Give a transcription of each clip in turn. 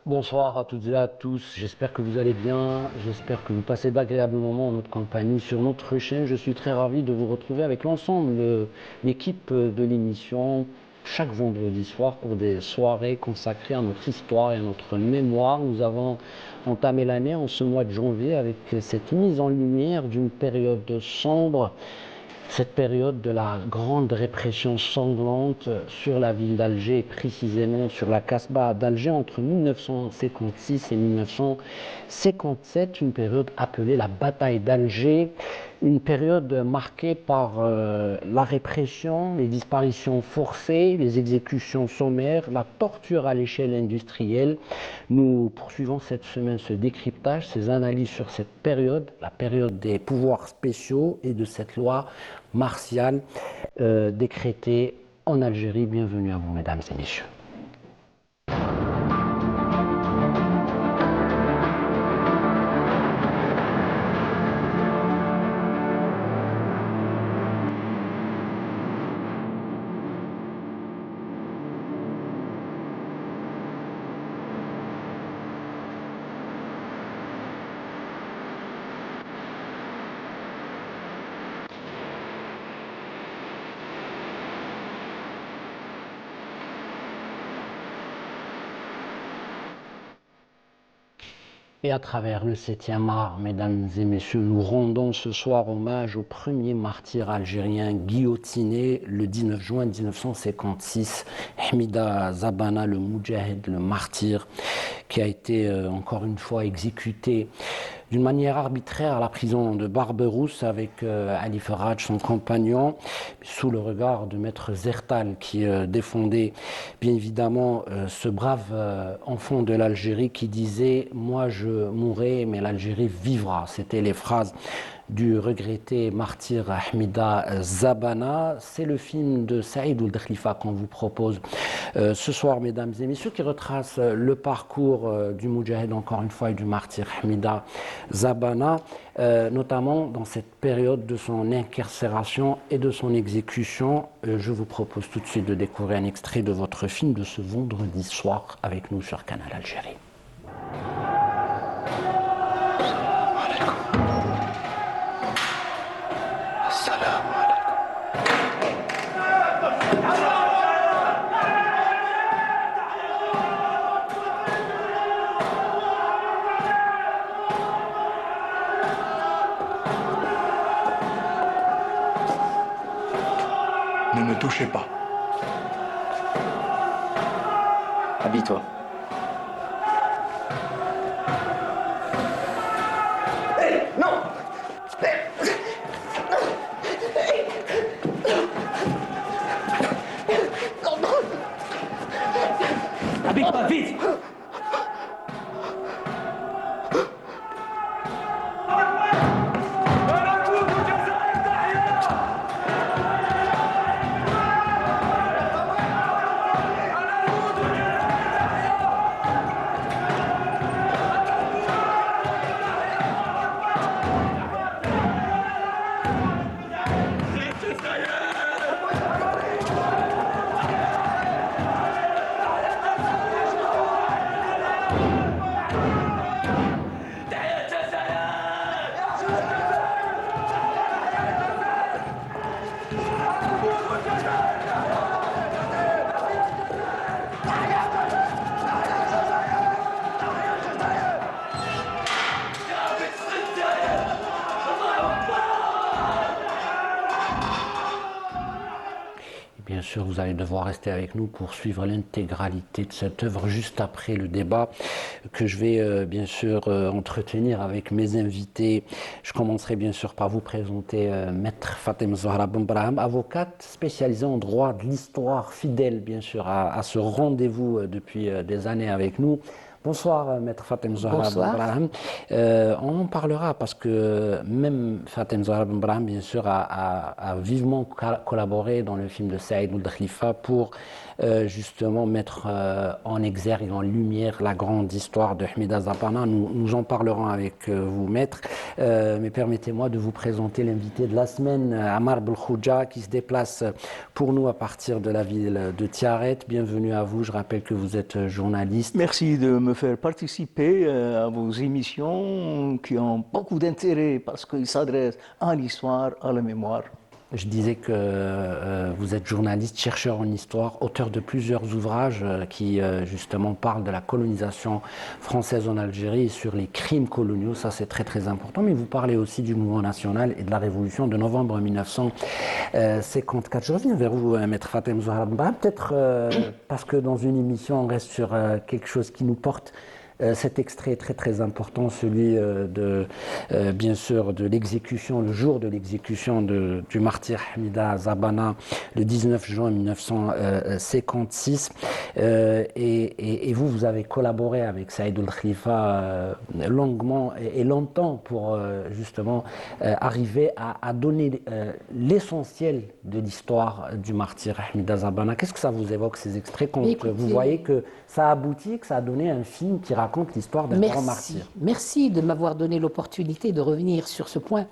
Bonsoir à toutes et à tous, j'espère que vous allez bien, j'espère que vous passez d'agréables moments en notre compagnie sur notre chaîne. Je suis très ravi de vous retrouver avec l'ensemble de l'équipe de l'émission chaque vendredi soir pour des soirées consacrées à notre histoire et à notre mémoire. Nous avons entamé l'année en ce mois de janvier avec cette mise en lumière d'une période sombre, cette période de la grande répression sanglante sur la ville d'Alger, précisément sur la Casbah d'Alger entre 1956 et 1957, une période appelée la bataille d'Alger, une période marquée par la répression, les disparitions forcées, les exécutions sommaires, la torture à l'échelle industrielle. Nous poursuivons cette semaine ce décryptage, ces analyses sur cette période, la période des pouvoirs spéciaux et de cette loi martiale décrétée en Algérie. Bienvenue à vous, mesdames et messieurs. Et à travers le 7e art, mesdames et messieurs, nous rendons ce soir hommage au premier martyr algérien guillotiné le 19 juin 1956, Hamida Zabana, le Moudjahid, le martyr, qui a été encore une fois exécuté d'une manière arbitraire à la prison de Barberousse avec Ali Faraj, son compagnon, sous le regard de Maître Zertal qui défendait bien évidemment ce brave enfant de l'Algérie qui disait « Moi je mourrai, mais l'Algérie vivra ». C'était les phrases du regretté martyr Hamida Zabana. C'est le film de Saïd Ould Khalifa qu'on vous propose ce soir, mesdames et messieurs, qui retrace le parcours du Moudjahid, encore une fois, et du martyr Hamida Zabana, notamment dans cette période de son incarcération et de son exécution. Je vous propose tout de suite de découvrir un extrait de votre film de ce vendredi soir avec nous sur Canal Algérie. Ne me touchez pas. Habille-toi. Habille-toi vite. Bien sûr, vous allez devoir rester avec nous pour suivre l'intégralité de cette œuvre juste après le débat que je vais bien sûr entretenir avec mes invités. Je commencerai bien sûr par vous présenter Maître Fatem Zahra Benbrahim, avocate spécialisée en droit de l'histoire, fidèle bien sûr à ce rendez-vous depuis des années avec nous. Bonsoir, Maître Fatem Zahra Benbrahim. On en parlera parce que même Fatem Zahra Benbrahim, bien sûr, a vivement collaboré dans le film de Saïd Ould Khalifa pour justement mettre en exergue et en lumière la grande histoire de Hamida Zabana. Nous en parlerons avec vous, Maître. Mais permettez-moi de vous présenter l'invité de la semaine, Amar Belkhouja, qui se déplace pour nous à partir de la ville de Tiaret. Bienvenue à vous. Je rappelle que vous êtes journaliste. Merci de me me faire participer à vos émissions qui ont beaucoup d'intérêt parce qu'ils s'adressent à l'histoire, à la mémoire. Je disais que vous êtes journaliste, chercheur en histoire, auteur de plusieurs ouvrages qui justement parlent de la colonisation française en Algérie et sur les crimes coloniaux. Ça, c'est très très important. Mais vous parlez aussi du mouvement national et de la révolution de novembre 1954. Je reviens vers vous, Maître Fatem Zahra Mba. Peut-être parce que dans une émission, on reste sur quelque chose qui nous porte. Cet extrait est très très important, celui bien sûr de l'exécution, le jour de l'exécution du martyr Hamida Zabana, le 19 juin 1956. Et vous avez collaboré avec Saïd Ould Khalifa longuement et longtemps pour justement arriver à donner l'essentiel de l'histoire du martyr Hamida Zabana. Qu'est-ce que ça vous évoque, ces extraits, quand vous voyez que ça a abouti, que ça a donné un film qui raconte l'histoire d'un grand martyr? Merci de m'avoir donné l'opportunité de revenir sur ce point.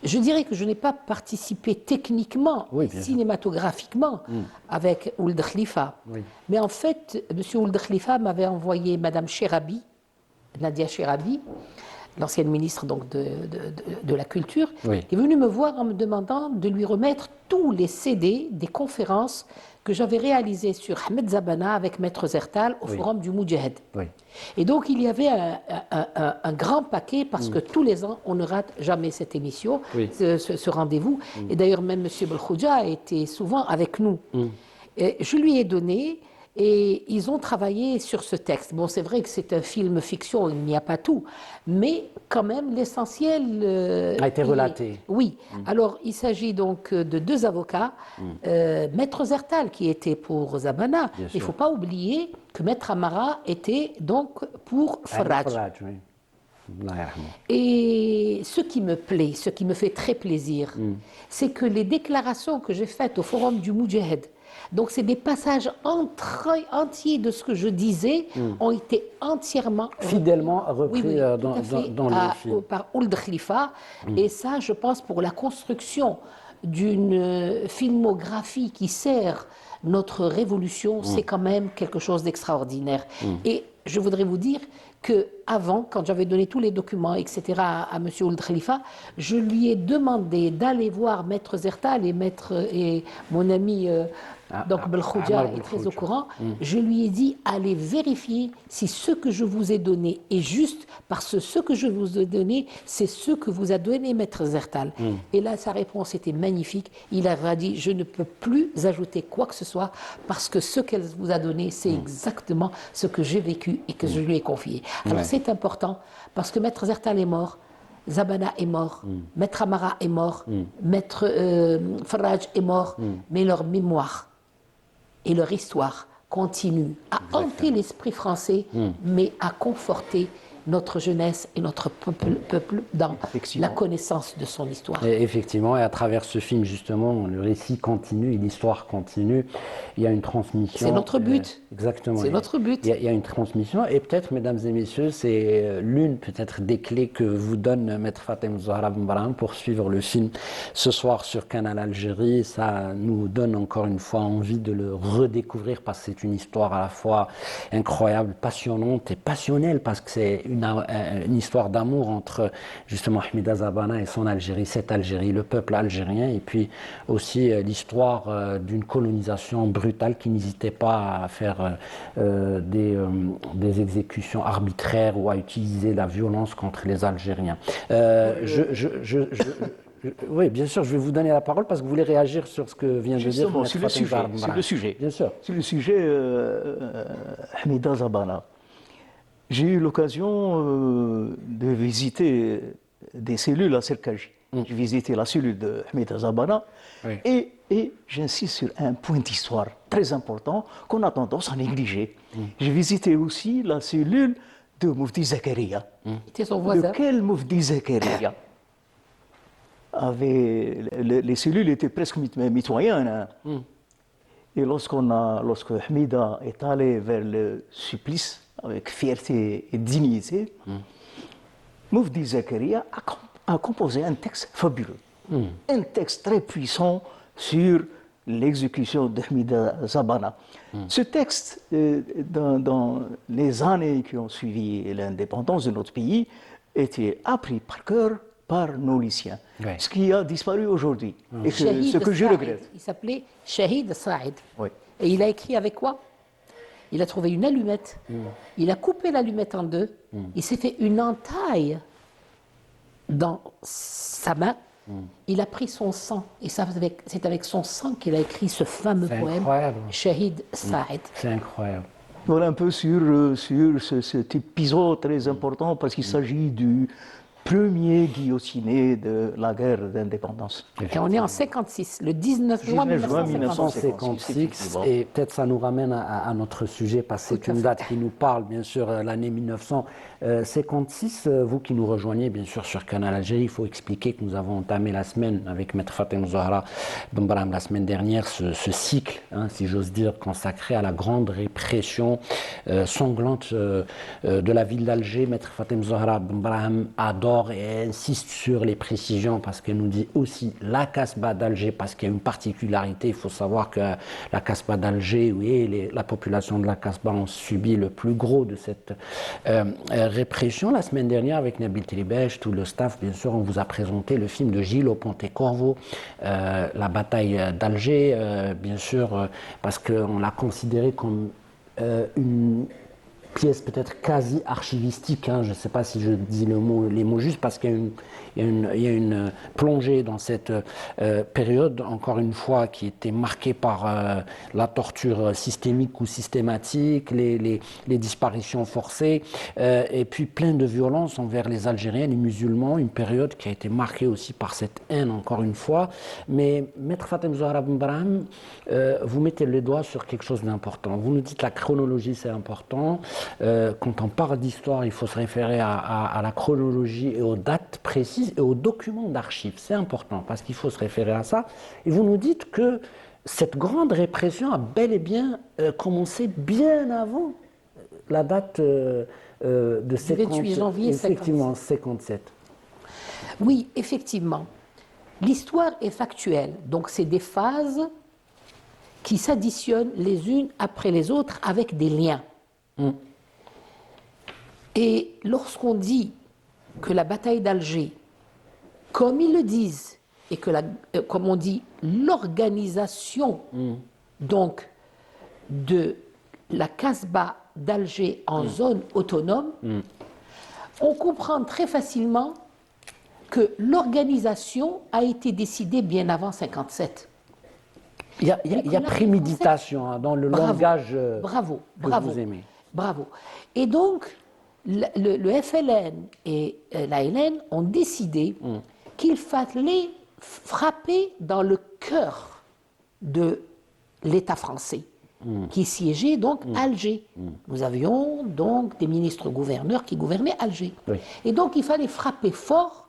Je dirais que je n'ai pas participé techniquement, cinématographiquement, avec Ould Khalifa. Oui. Mais en fait, M. Ould Khalifa m'avait envoyé Mme Cherabi, Nadia Cherabi, l'ancienne ministre donc, de la Culture, qui est venue me voir en me demandant de lui remettre tous les CD des conférences que j'avais réalisées sur Ahmed Zabana avec Maître Zertal au Forum du Moudjahed. Et donc il y avait un grand paquet, parce que tous les ans, on ne rate jamais cette émission, ce rendez-vous. Et d'ailleurs, même M. Belkhouja était souvent avec nous. Et je lui ai donné... Et ils ont travaillé sur ce texte. Bon, c'est vrai que c'est un film fiction, il n'y a pas tout, mais quand même l'essentiel a été relaté. Oui. Alors, il s'agit donc de deux avocats, Maître Zertal qui était pour Zabana. Il ne faut pas oublier que Maître Amara était donc pour Faraj. Et ce qui me plaît, ce qui me fait très plaisir, c'est que les déclarations que j'ai faites au Forum du Moudjahed, donc c'est des passages entiers de ce que je disais, ont été entièrement fidèlement repris dans le film par Ould Khalifa. Et ça, je pense, pour la construction d'une filmographie qui sert notre révolution, c'est quand même quelque chose d'extraordinaire. Et je voudrais vous dire que avant, quand j'avais donné tous les documents, etc., à M. Ould Khalifa, je lui ai demandé d'aller voir Maître Zertal et mon ami donc Belkhouja est très au courant. Je lui ai dit, allez vérifier si ce que je vous ai donné est juste, parce que ce que je vous ai donné, c'est ce que vous a donné Maître Zertal. Et là, sa réponse était magnifique. Il a dit, je ne peux plus ajouter quoi que ce soit, parce que ce qu'elle vous a donné, c'est exactement ce que j'ai vécu et que je lui ai confié. Alors c'est important, parce que Maître Zertal est mort, Zabana est mort, Maître Amara est mort, Maître Faraj est mort, mais leur mémoire et leur histoire continue à hanter l'esprit français, mais à conforter notre jeunesse et notre peuple dans la connaissance de son histoire. Et effectivement, et à travers ce film, justement, le récit continue et l'histoire continue. Il y a une transmission. C'est notre but. Exactement. C'est notre but. Il y a une transmission. Et peut-être, mesdames et messieurs, c'est l'une peut-être des clés que vous donne Maître Fatem Zahra Mba pour suivre le film ce soir sur Canal Algérie. Ça nous donne encore une fois envie de le redécouvrir, parce que c'est une histoire à la fois incroyable, passionnante et passionnelle, parce que c'est une histoire d'amour entre justement Hamida Zabana et son Algérie, cette Algérie, le peuple algérien, et puis aussi l'histoire d'une colonisation brutale qui n'hésitait pas à faire des exécutions arbitraires ou à utiliser la violence contre les Algériens. Oui, bien sûr, je vais vous donner la parole parce que vous voulez réagir sur ce que vient de dire Maître Fatem Zahra Mba. C'est le sujet. Bien sûr. C'est le sujet Hamida Zabana. J'ai eu l'occasion de visiter des cellules à Serkaji. J'ai visité la cellule de Hamida Zabana et j'insiste sur un point d'histoire très important qu'on a tendance à négliger. J'ai visité aussi la cellule de Moufti Zakaria. C'était son voisin. De quel Moufti Zakaria les cellules étaient presque mitoyennes. Et lorsque Hamida est allé vers le supplice, avec fierté et dignité, Moufti Zakaria a composé un texte fabuleux, un texte très puissant sur l'exécution de Hamida Zabana. Ce texte, dans les années qui ont suivi l'indépendance de notre pays, était appris par cœur par nos lycéens, Oui. ce qui a disparu aujourd'hui, et Shahid ce que je Saïd. regrette. Il s'appelait Shahid Saïd. Oui. Et il a écrit avec quoi? Il a trouvé une allumette. Il a coupé l'allumette en deux. Il s'est fait une entaille dans sa main. Il a pris son sang. Et c'est avec son sang qu'il a écrit ce fameux C'est poème, incroyable. Shahid Saïd. C'est incroyable. Voilà un peu sur cet épisode très important parce qu'il s'agit du premier guillotiné de la guerre d'indépendance. Et on est en 56, le 19 juin 19 juin 1956. 1956, effectivement. et peut-être ça nous ramène à notre sujet parce que c'est Tout à une fait. date qui nous parle, bien sûr, l'année 1956. Vous qui nous rejoignez, bien sûr, sur Canal Algérie, il faut expliquer que nous avons entamé la semaine avec Maître Fatem Zahra Benbrahim la semaine dernière, ce cycle, si j'ose dire, consacré à la grande répression sanglante de la ville d'Alger. Maître Fatem Zahra Benbrahim adore et insiste sur les précisions parce qu'elle nous dit aussi la Casbah d'Alger, parce qu'il y a une particularité. Il faut savoir que la Casbah d'Alger, oui, la population de la Casbah ont subi le plus gros de cette répression. La semaine dernière, avec Nabil Tribèche, tout le staff, bien sûr, on vous a présenté le film de Gilles Pontecorvo, la bataille d'Alger, bien sûr, parce qu'on l'a considéré comme une pièce peut-être quasi archivistique, je ne sais pas si je dis les mots justes, parce qu'il y a une plongée dans cette période, encore une fois, qui était marquée par la torture systémique ou systématique, les disparitions forcées, et puis plein de violence envers les Algériens, les musulmans, une période qui a été marquée aussi par cette haine, encore une fois. Mais Maître Fatem Zahra Benbrahim, vous mettez le doigt sur quelque chose d'important. Vous nous dites la chronologie, c'est important. Quand on parle d'histoire, il faut se référer à la chronologie et aux dates précises et aux documents d'archives. C'est important parce qu'il faut se référer à ça. Et vous nous dites que cette grande répression a bel et bien commencé bien avant la date de 28 janvier effectivement, 57. Oui, effectivement. L'histoire est factuelle. Donc, c'est des phases qui s'additionnent les unes après les autres avec des liens. Et lorsqu'on dit que la bataille d'Alger, comme ils le disent, et que, comme on dit, l'organisation donc de la Casbah d'Alger en zone autonome, on comprend très facilement que l'organisation a été décidée bien avant 57. Il y a préméditation dans le langage bravo, que vous aimez. Bravo. Et donc, le FLN et l'ALN ont décidé qu'il fallait frapper dans le cœur de l'État français, qui siégeait donc Alger. Nous avions donc des ministres-gouverneurs qui gouvernaient Alger. Oui. Et donc, il fallait frapper fort,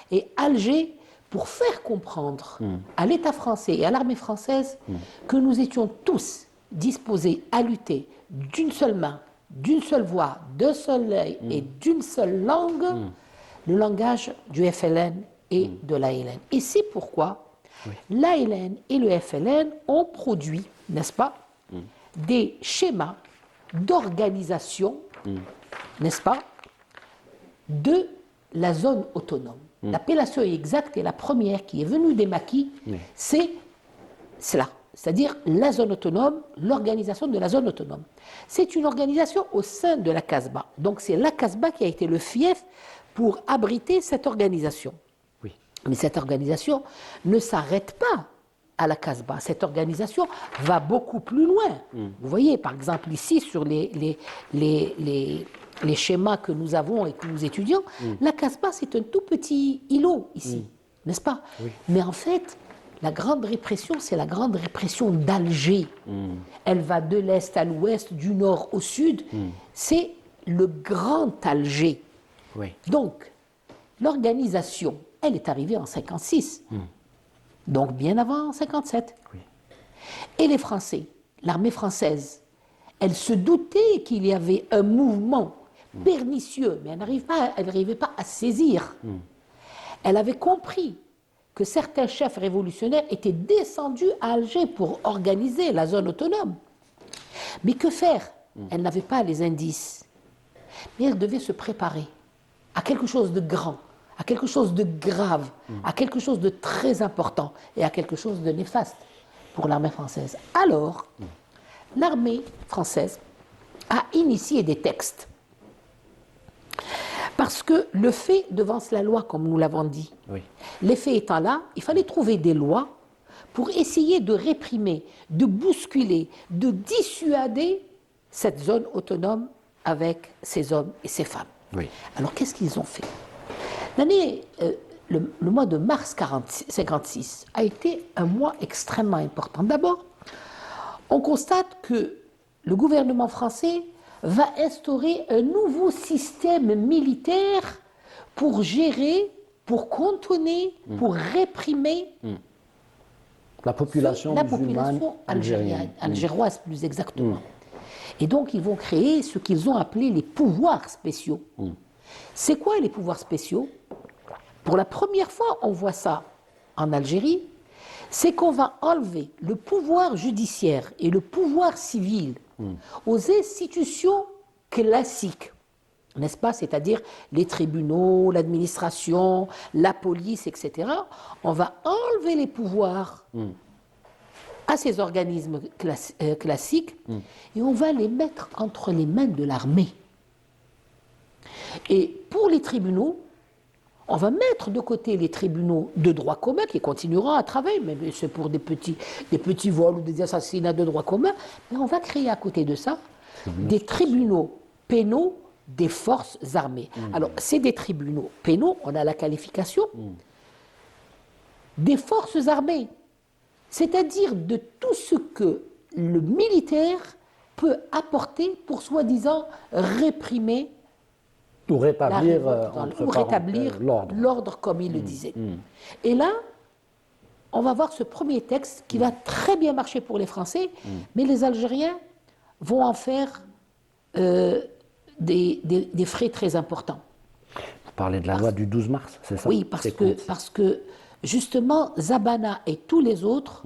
et Alger, pour faire comprendre à l'État français et à l'armée française que nous étions tous disposés à lutter d'une seule main, d'une seule voix, d'un seul œil et d'une seule langue, le langage du FLN et de l'ALN. Et c'est pourquoi l'ALN et le FLN ont produit, n'est-ce pas, des schémas d'organisation, n'est-ce pas, de la zone autonome. L'appellation exacte et la première qui est venue des maquis, c'est cela. C'est-à-dire la zone autonome, l'organisation de la zone autonome. C'est une organisation au sein de la Casbah. Donc c'est la Casbah qui a été le fief pour abriter cette organisation. Oui. Mais cette organisation ne s'arrête pas à la Casbah. Cette organisation va beaucoup plus loin. Vous voyez, par exemple, ici, sur les schémas que nous avons et que nous étudions, la Casbah, c'est un tout petit îlot ici, n'est-ce pas? Mais en fait, la grande répression, c'est la grande répression d'Alger. Elle va de l'est à l'ouest, du nord au sud. C'est le grand Alger. Oui. Donc, l'organisation, elle est arrivée en 56. Donc, bien avant 57. Oui. Et les Français, l'armée française, elle se doutait qu'il y avait un mouvement pernicieux, mais elle n'arrivait pas à saisir. Elle avait compris que certains chefs révolutionnaires étaient descendus à Alger pour organiser la zone autonome. Mais que faire? Elle n'avait pas les indices. Mais elle devait se préparer à quelque chose de grand, à quelque chose de grave, à quelque chose de très important et à quelque chose de néfaste pour l'armée française. Alors, l'armée française a initié des textes. Parce que le fait devance la loi, comme nous l'avons dit. Oui. Les faits étant là, il fallait trouver des lois pour essayer de réprimer, de bousculer, de dissuader cette zone autonome avec ces hommes et ces femmes. Oui. Alors qu'est-ce qu'ils ont fait? Le mois de mars 1956 a été un mois extrêmement important. D'abord, on constate que le gouvernement français va instaurer un nouveau système militaire pour gérer, pour contenir, pour réprimer La population la musulmane population algérienne. algéroise plus exactement. Et donc ils vont créer ce qu'ils ont appelé les pouvoirs spéciaux. C'est quoi les pouvoirs spéciaux? Pour la première fois, on voit ça en Algérie, c'est qu'on va enlever le pouvoir judiciaire et le pouvoir civil aux institutions classiques, n'est-ce pas? C'est-à-dire les tribunaux, l'administration, la police, etc. On va enlever les pouvoirs à ces organismes classiques et on va les mettre entre les mains de l'armée. Et pour les tribunaux, on va mettre de côté les tribunaux de droit commun qui continueront à travailler, mais c'est pour des petits vols ou des assassinats de droit commun, mais on va créer à côté de ça des tribunaux pénaux des forces armées. Alors, c'est des tribunaux pénaux, on a la qualification, des forces armées, c'est-à-dire de tout ce que le militaire peut apporter pour soi-disant réprimer Ou rétablir, ou rétablir l'ordre, comme il le disait. Et là, on va voir ce premier texte qui va très bien marcher pour les Français, mais les Algériens vont en faire des frais très importants. Vous parlez de la loi du 12 mars, c'est ça? Oui, parce que justement, Zabana et tous les autres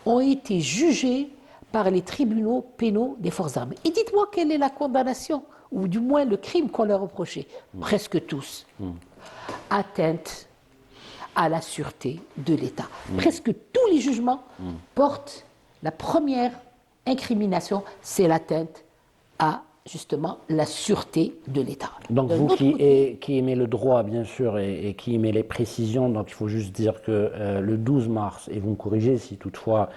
ont été jugés par les tribunaux pénaux des forces armées. Et dites-moi quelle est la condamnation, ou du moins le crime qu'on leur reprochait. Presque tous. Atteinte à la sûreté de l'État. Presque tous les jugements portent la première incrimination, c'est l'atteinte à justement la sûreté de l'État. Donc vous qui aimez le droit, bien sûr, et qui aimez les précisions, donc il faut juste dire que le 12 mars, et vous me corrigez si toutefois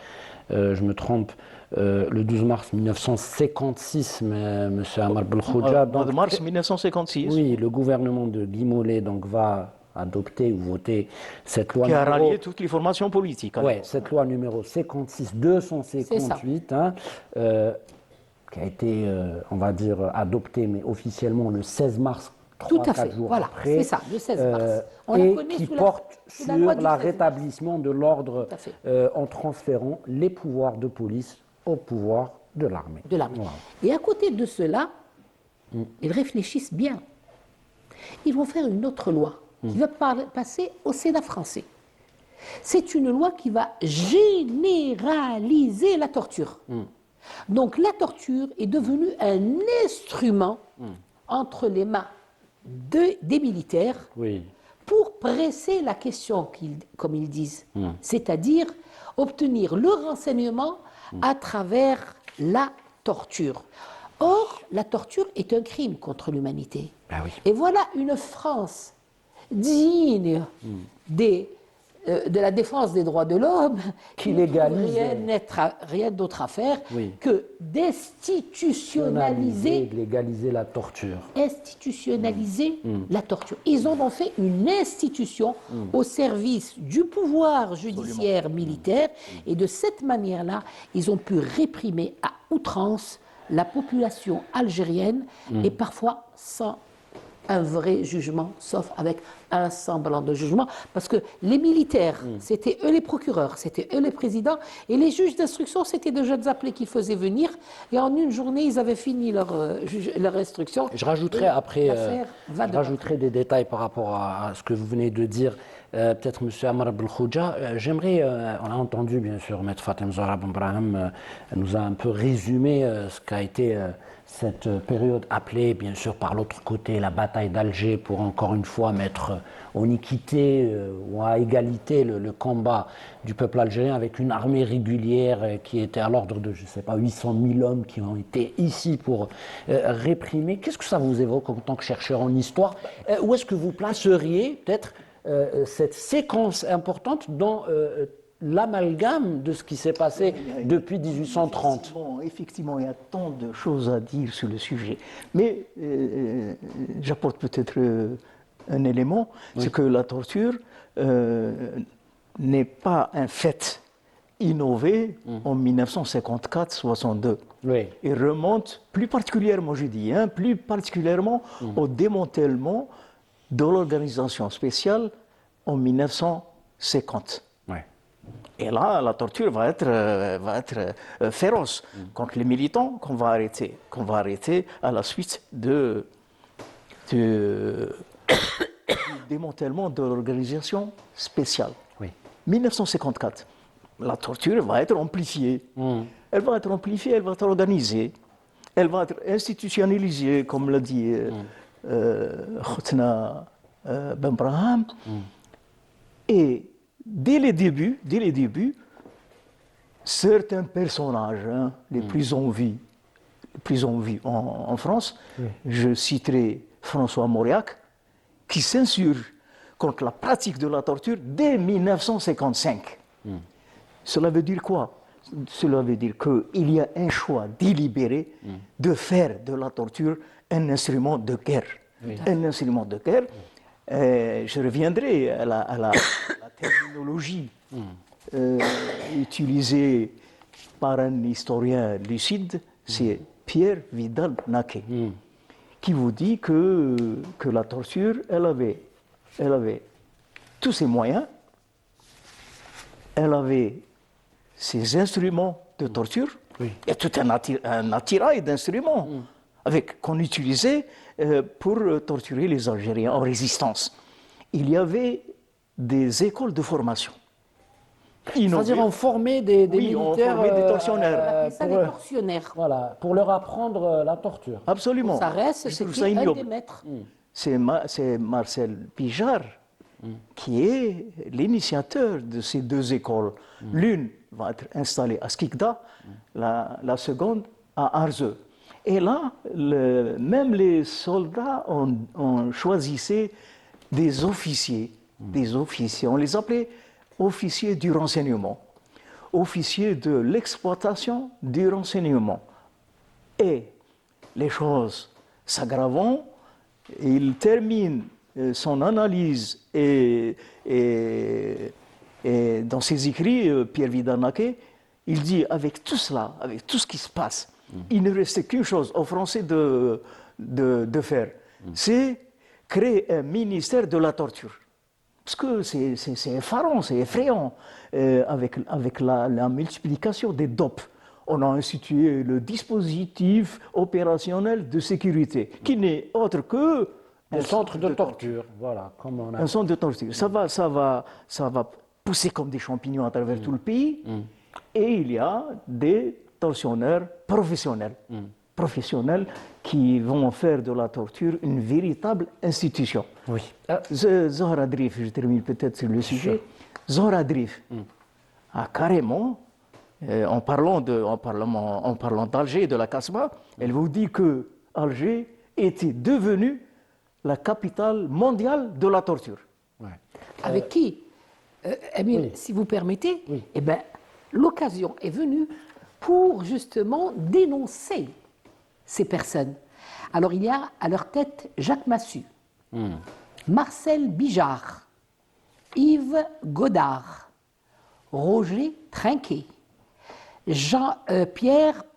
je me trompe, le 12 mars 1956, M. Amar Belkhodja... Mois de mars 1956. Oui, le gouvernement de Guy Mollet donc, va adopter ou voter cette loi qui a rallié toutes les formations politiques. Oui, cette loi numéro 56-258, qui a été, on va dire, adoptée, mais officiellement le 16 mars, 3-4 jours voilà, après. c'est ça, le 16 mars. On et la connaît qui sous porte sous sur loi du la 16 mars. rétablissement de l'ordre Tout à fait. en transférant les pouvoirs de police au pouvoir de l'armée. De l'armée. Voilà. Et à côté de cela, ils réfléchissent bien. Ils vont faire une autre loi qui va passer au Sénat français. C'est une loi qui va généraliser la torture. Donc la torture est devenue un instrument entre les mains des militaires Oui. pour presser la question, comme ils disent, c'est-à-dire obtenir le renseignement à travers la torture. Or, la torture est un crime contre l'humanité. Ah oui. Et voilà une France digne de la défense des droits de l'homme Qui ne trouve légalise. rien d'autre à faire Oui. que d'institutionnaliser Légaliser la torture. institutionnaliser la torture. Ils en ont fait une institution au service du pouvoir judiciaire militaire et de cette manière-là, ils ont pu réprimer à outrance la population algérienne et parfois sans un vrai jugement, sauf avec un semblant de jugement, parce que les militaires, c'était eux les procureurs, c'était eux les présidents, et les juges d'instruction, c'était de jeunes appelés qu'ils faisaient venir, et en une journée, ils avaient fini leur instruction. Je rajouterai après, l'affaire va je de rajouterai des détails par rapport à ce que vous venez de dire. Peut-être M. Amar Belkhouja, j'aimerais, on a entendu bien sûr, Maître Fatem Zahra Ben Brahim nous a un peu résumé ce qu'a été cette période appelée bien sûr par l'autre côté la bataille d'Alger pour encore une fois mettre en équité ou à égalité le combat du peuple algérien avec une armée régulière qui était à l'ordre de, je ne sais pas, 800 000 hommes qui ont été ici pour réprimer. Qu'est-ce que ça vous évoque en tant que chercheur en histoire? Où est-ce que vous placeriez peut-être cette séquence importante dans l'amalgame de ce qui s'est passé depuis 1830? Effectivement, il y a tant de choses à dire sur le sujet. Mais j'apporte peut-être un élément, c'est que la torture n'est pas un fait innové en 1954-62. Oui. Il remonte plus particulièrement, je dis, plus particulièrement au démantèlement de l'organisation spéciale en 1950. Ouais. Et là, la torture va être féroce contre les militants qu'on va arrêter à la suite du démantèlement de l'organisation spéciale. Oui. 1954, la torture va être amplifiée. Elle va être amplifiée, elle va être organisée, elle va être institutionnalisée, comme l'a dit Khotna Ben Brahim. Et dès les débuts, certains personnages, les plus en vie en France, je citerai François Mauriac, qui s'insurge contre la pratique de la torture dès 1955. Cela veut dire quoi? Cela veut dire qu'il y a un choix délibéré de faire de la torture un instrument de guerre. Un instrument de guerre. Je reviendrai à la terminologie utilisée par un historien lucide, c'est Pierre Vidal-Naquet, qui vous dit que la torture, elle avait tous ses moyens, elle avait ses instruments de torture, il y a tout un attirail d'instruments qu'on utilisait pour torturer les Algériens en résistance. Il y avait des écoles de formation. C'est-à-dire on formait des militaires, on formait des tortionnaires. Des tortionnaires. Voilà, pour leur apprendre la torture. Absolument. Ça reste, c'est un des maîtres. C'est Marcel Pijard qui est l'initiateur de ces deux écoles. L'une va être installée à Skikda, la seconde à Arzeu. Et là, même les soldats ont choisi des officiers. On les appelait officiers du renseignement, officiers de l'exploitation du renseignement. Et les choses s'aggravant, il termine son analyse et dans ses écrits, Pierre Vidal-Naquet, il dit avec tout cela, avec tout ce qui se passe, il ne restait qu'une chose aux Français de faire, c'est créer un ministère de la torture. Parce que c'est effarant, c'est effrayant, avec la multiplication des DOP. On a institué le dispositif opérationnel de sécurité, qui n'est autre que un centre de torture. Voilà, comme on a... Un centre de torture. Ça va pousser comme des champignons à travers tout le pays. Et il y a des tortionnaires professionnels qui vont faire de la torture une véritable institution. Oui. Zohra Drif, je termine peut-être sur le sujet. Zohra Drif a carrément, en parlant d'Alger, de la Kasbah, elle vous dit que Alger était devenue la capitale mondiale de la torture. Ouais. Avec qui Émile, si vous permettez, eh ben, l'occasion est venue pour justement dénoncer ces personnes. Alors il y a à leur tête Jacques Massu, Marcel Bijard, Yves Godard, Roger Trinquet,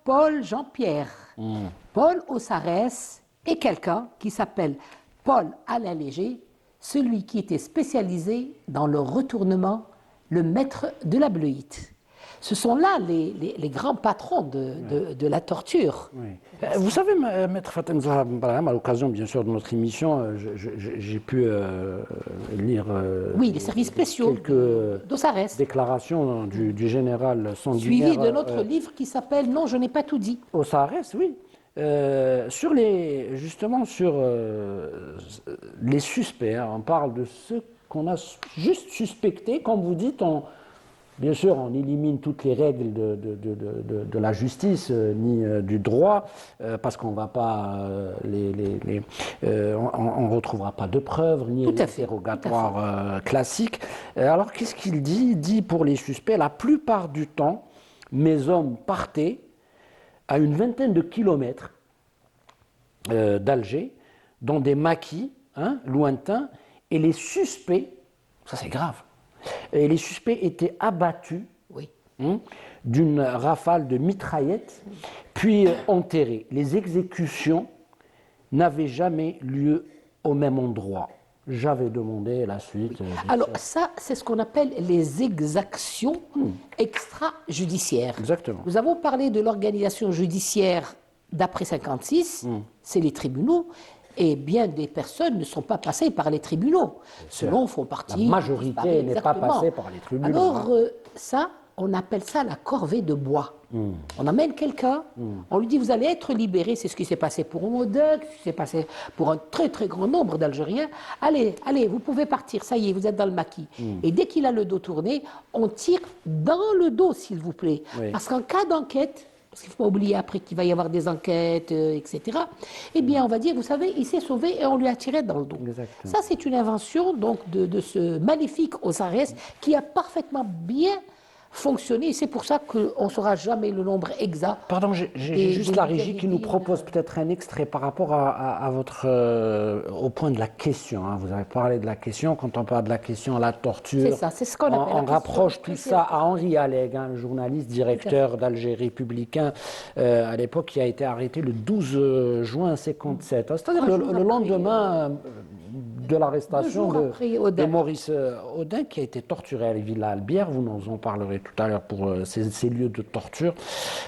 Paul Jean-Pierre, Paul Ossarès et quelqu'un qui s'appelle Paul Alain Léger, celui qui était spécialisé dans le retournement, le maître de la bleuite. Ce sont là les grands patrons de la torture. Oui. Vous savez, Maître Fatem Zahra Benbrahim, à l'occasion bien sûr de notre émission, j'ai pu lire Oui, les services spéciaux quelques d'Ossarès, déclarations du général sanguinaire suivi de notre livre qui s'appelle « Non, je n'ai pas tout dit ». Ossarès, oui. Justement sur les suspects, hein, on parle de ceux qu'on a juste suspectés, comme vous dites, bien sûr, on élimine toutes les règles de la justice ni du droit, parce qu'on va pas on retrouvera pas de preuves ni l'interrogatoire classique. Alors qu'est-ce qu'il dit? Il dit pour les suspects, la plupart du temps, mes hommes partaient à une vingtaine de kilomètres d'Alger, dans des maquis lointains, et les suspects, ça c'est grave, et les suspects étaient abattus d'une rafale de mitraillettes, puis enterrés. Les exécutions n'avaient jamais lieu au même endroit. J'avais demandé la suite. Alors ça, c'est ce qu'on appelle les exactions extrajudiciaires. Exactement. Nous avons parlé de l'organisation judiciaire d'après 56, c'est les tribunaux. Et bien des personnes ne sont pas passées par les tribunaux. Selon font partie. La majorité n'est pas passée par les tribunaux. Alors, ça, on appelle ça la corvée de bois. On amène quelqu'un, on lui dit vous allez être libéré. C'est ce qui s'est passé pour Modek, ce qui s'est passé pour un très très grand nombre d'Algériens. Allez, vous pouvez partir, ça y est, vous êtes dans le maquis. Et dès qu'il a le dos tourné, on tire dans le dos, s'il vous plaît. Oui. Parce qu'en cas d'enquête, parce qu'il ne faut pas oublier après qu'il va y avoir des enquêtes, etc. Eh bien, on va dire, vous savez, il s'est sauvé et on lui a tiré dans le dos. Exactement. Ça, c'est une invention donc de ce magnifique Ossarès qui a parfaitement bien fonctionné. Et c'est pour ça qu'on ne saura jamais le nombre exact. Pardon, j'ai juste la régie qui nous propose peut-être un extrait par rapport à votre au point de la question. Hein. Vous avez parlé de la question. Quand on parle de la question, la torture, C'est ça, c'est ce qu'on appelle. on rapproche tout ça à Henri Alleg, le journaliste directeur d'Alger républicain à l'époque, qui a été arrêté le 12 juin 57. C'est-à-dire le lendemain de l'arrestation de Maurice Audin, qui a été torturé à la Villa Albière. Vous nous en parlerez tout à l'heure pour ces lieux de torture.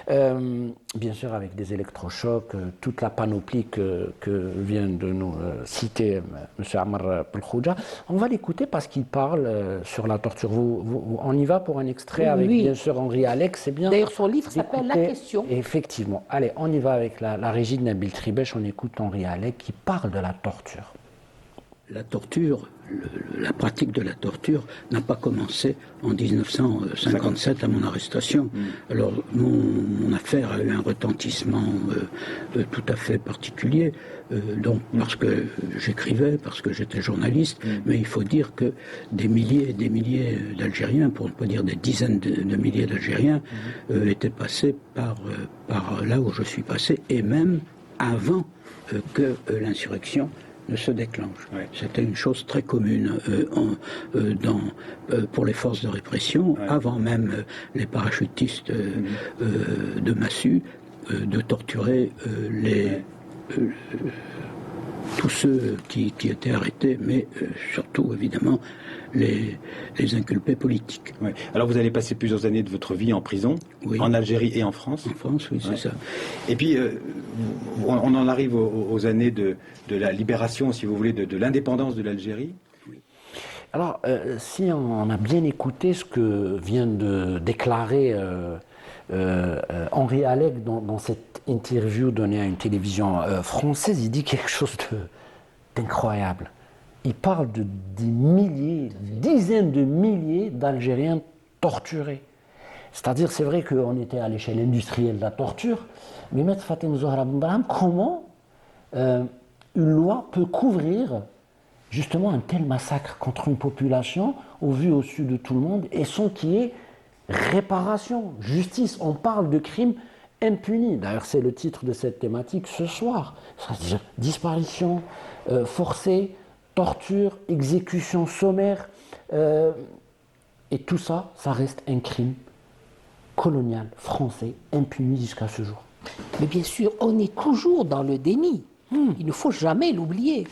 Bien sûr, avec des électrochocs, toute la panoplie que vient de nous citer M. Amr Belkhouja. On va l'écouter parce qu'il parle sur la torture. On y va pour un extrait avec, bien sûr, Henri Alleg. C'est bien. D'ailleurs, son livre s'appelle La question. Effectivement. Allez, on y va avec la régie de Nabil Tribèche. On écoute Henri Alleg qui parle de la torture. La torture, la pratique de la torture n'a pas commencé en 1957 à mon arrestation. Alors mon affaire a eu un retentissement tout à fait particulier, donc parce que j'écrivais, parce que j'étais journaliste, mais il faut dire que des milliers et des milliers d'Algériens, pour ne pas dire des dizaines de milliers d'Algériens, étaient passés par là où je suis passé, et même avant que l'insurrection ne se déclenche. Ouais. C'était une chose très commune pour les forces de répression, avant même les parachutistes de Massu, de torturer tous ceux qui étaient arrêtés, mais surtout, évidemment, les inculpés politiques. Ouais. Alors vous allez passer plusieurs années de votre vie en prison, en Algérie et en France. En France, oui, c'est ça. Et puis, on en arrive aux années de la libération, si vous voulez, de l'indépendance de l'Algérie. Oui. Alors, si on a bien écouté ce que vient de déclarer Henri Alleg dans cette interview donnée à une télévision française, il dit quelque chose d'incroyable. Il parle de des milliers, dizaines de milliers d'Algériens torturés. C'est-à-dire, c'est vrai qu'on était à l'échelle industrielle de la torture, mais Maître Fatem Zahra Benbrahim, comment une loi peut couvrir justement un tel massacre contre une population au vu au su de tout le monde et sans qu'il y ait réparation, justice? On parle de crimes impunis. D'ailleurs, c'est le titre de cette thématique ce soir. C'est-à-dire disparition forcée, torture, exécution sommaire, et tout ça, ça reste un crime colonial français impuni jusqu'à ce jour. Mais bien sûr, on est toujours dans le déni. Il ne faut jamais l'oublier.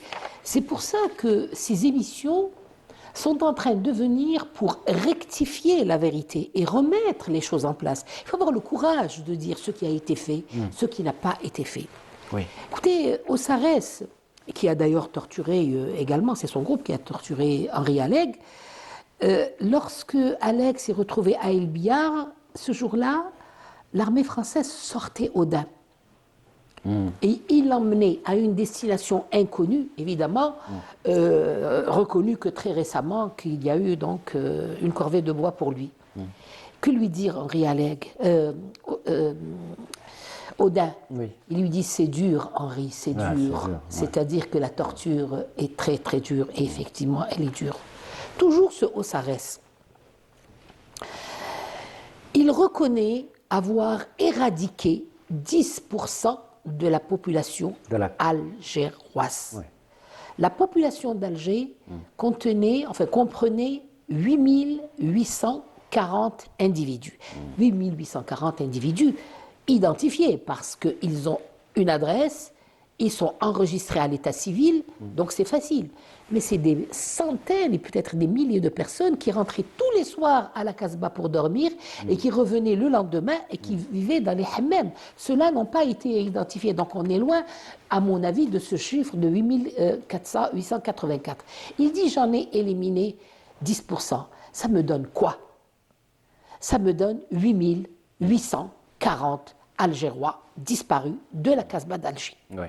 C'est pour ça que ces émissions sont en train de venir pour rectifier la vérité et remettre les choses en place. Il faut avoir le courage de dire ce qui a été fait, ce qui n'a pas été fait. Oui. Écoutez, Osarès, qui a d'ailleurs torturé également, c'est son groupe qui a torturé Henri Alleg, lorsque Alleg s'est retrouvé à El Biar, ce jour-là, l'armée française sortait Audin. Et il l'emmenait à une destination inconnue, évidemment, reconnue que très récemment qu'il y a eu donc une corvée de bois pour lui. Que lui dire Henri Alleg Audin, Oui. il lui dit c'est dur Henri, c'est Ah, dur. c'est dur, ouais. C'est-à-dire que la torture est très très dure et effectivement elle est dure. Toujours ce Osarès. Il reconnaît avoir éradiqué 10% de la population De la- algéroise. Ouais. La population d'Alger comprenait 8840 individus. 8840 individus identifiés parce qu'ils ont une adresse, ils sont enregistrés à l'état civil, donc c'est facile. Mais c'est des centaines et peut-être des milliers de personnes qui rentraient tous les soirs à la Casbah pour dormir et qui revenaient le lendemain et qui vivaient dans les hammams. Ceux-là n'ont pas été identifiés. Donc on est loin, à mon avis, de ce chiffre de 884. Il dit j'en ai éliminé 10%. Ça me donne quoi? Ça me donne 8840 Algérois disparus de la Casbah d'Alger. Oui.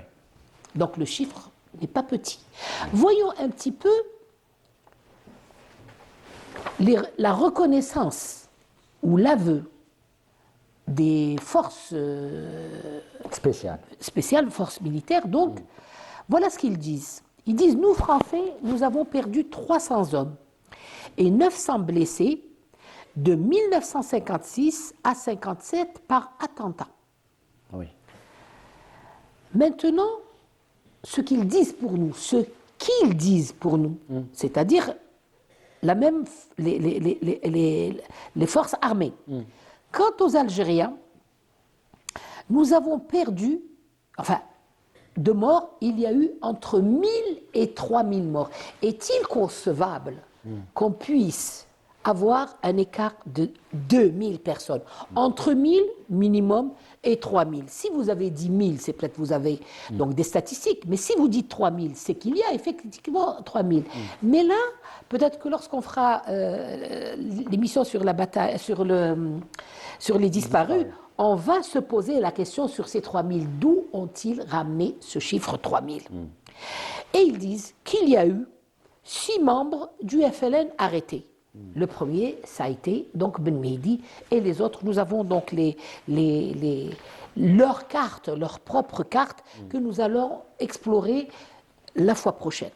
Donc le chiffre n'est pas petit. Voyons un petit peu la reconnaissance ou l'aveu des forces Spécial. spéciales, forces militaires. Donc, voilà ce qu'ils disent. Ils disent, nous Français, nous avons perdu 300 hommes et 900 blessés de 1956 à 57 par attentat. Oui. Maintenant, ce qu'ils disent pour nous, c'est-à-dire les forces armées. Quant aux Algériens, nous avons perdu, de morts, il y a eu entre 1000 et 3000 morts. Est-il concevable qu'on puisse avoir un écart de 2000 personnes, entre 1000 minimum et 3000. Si vous avez dit 1000, c'est peut-être vous avez donc des statistiques, mais si vous dites 3000, c'est qu'il y a effectivement 3000. Mais là, peut-être que lorsqu'on fera l'émission sur la bataille, sur les disparus, on va se poser la question sur ces 3000. D'où ont-ils ramené ce chiffre 3000 Et ils disent qu'il y a eu 6 membres du FLN arrêtés. Le premier, ça a été donc Ben Mehdi, et les autres, nous avons donc leurs cartes, leurs propres cartes, que nous allons explorer la fois prochaine.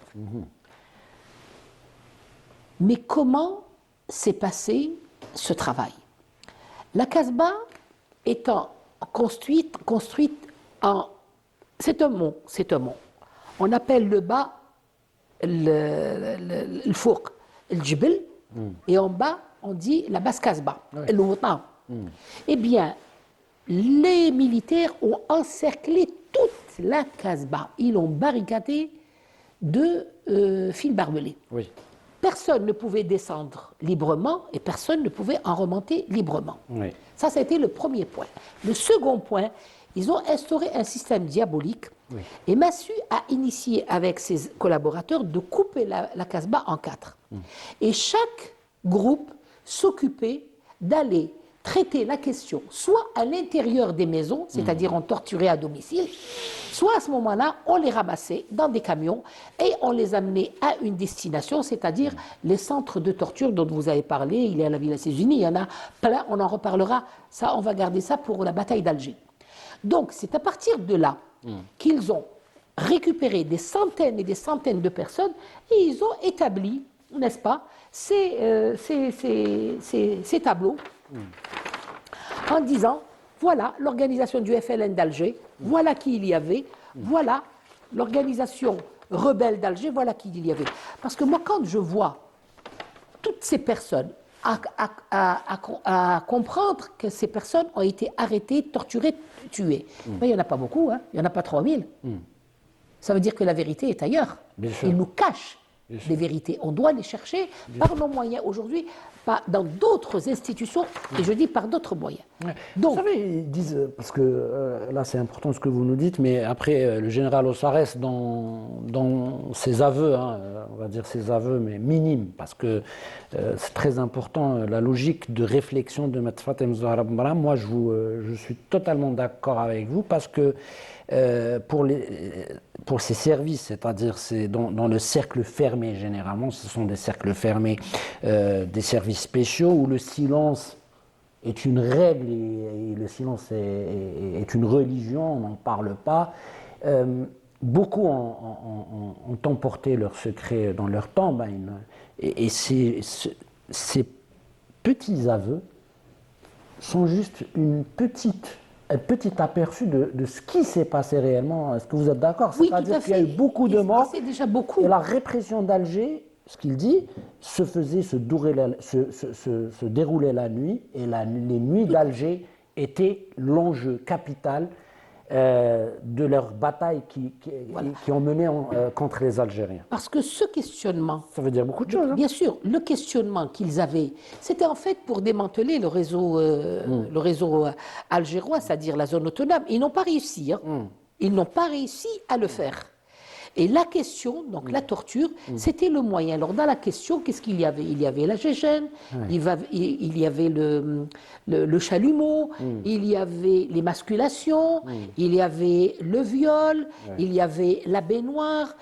Mais comment s'est passé ce travail? La Casbah étant construite en... C'est un mont. On appelle le bas le fourq, le djibel, et en bas, on dit la basse Casbah, le Woutan. Eh bien, les militaires ont encerclé toute la Casbah. Ils l'ont barricadée de fils barbelés. Oui. Personne ne pouvait descendre librement et personne ne pouvait en remonter librement. Oui. Ça a été le premier point. Le second point, ils ont instauré un système diabolique. Et Massu a initié avec ses collaborateurs de couper la Casbah en 4. Et chaque groupe s'occupait d'aller traiter la question soit à l'intérieur des maisons, c'est-à-dire on torturait à domicile, soit à ce moment-là, on les ramassait dans des camions et on les amenait à une destination, c'est-à-dire les centres de torture dont vous avez parlé. Il y a la Villa Césunie, il y en a plein, on en reparlera. Ça, on va garder ça pour la bataille d'Alger. Donc, c'est à partir de là qu'ils ont récupéré des centaines et des centaines de personnes et ils ont établi, n'est-ce pas, ces tableaux en disant, voilà l'organisation du FLN d'Alger, voilà qui il y avait, voilà l'organisation rebelle d'Alger, voilà qui il y avait. Parce que moi, quand je vois toutes ces personnes, à comprendre que ces personnes ont été arrêtées, torturées, tuées. Mais il n'y en a pas beaucoup, hein. Il n'y en a pas 3000. ça veut dire que la vérité est ailleurs. Bien sûr. Il nous cache des vérités. On doit les chercher par nos moyens aujourd'hui, pas dans d'autres institutions, et je dis par d'autres moyens. Ouais. Donc, Vous savez, ils disent, parce que là c'est important ce que vous nous dites, mais après le général Ossares, dans ses aveux, hein, on va dire ses aveux, mais minimes, parce que c'est très important, la logique de réflexion de Maître Fatem Zahra Boumbara, moi je suis totalement d'accord avec vous, parce que pour ces services, c'est-à-dire dans le cercle fermé, généralement, ce sont des cercles fermés, des services spéciaux où le silence est une règle et le silence est une religion, on n'en parle pas. Beaucoup ont emporté leurs secrets dans leur tombe, et ces petits aveux sont juste un petit aperçu de ce qui s'est passé réellement. Est-ce que vous êtes d'accord? oui, C'est-à-dire tout à qu'il y a eu fait. beaucoup de morts. C'est déjà beaucoup. Et la répression d'Alger, ce qu'il dit, se déroulait la nuit, et les nuits d'Alger étaient l'enjeu capital de leur bataille qui ont mené contre les Algériens. Parce que ce questionnement, Ça veut dire beaucoup de choses. Hein. bien sûr, le questionnement qu'ils avaient, c'était en fait pour démanteler le réseau algérois, c'est-à-dire la zone autonome. Ils n'ont pas réussi. Hein. Ils n'ont pas réussi à le faire. Et la question, donc la torture, c'était le moyen. Alors dans la question, qu'est-ce qu'il y avait? Il y avait la gégène, il y avait le chalumeau, il y avait l'émasculation, il y avait le viol, il y avait la baignoire,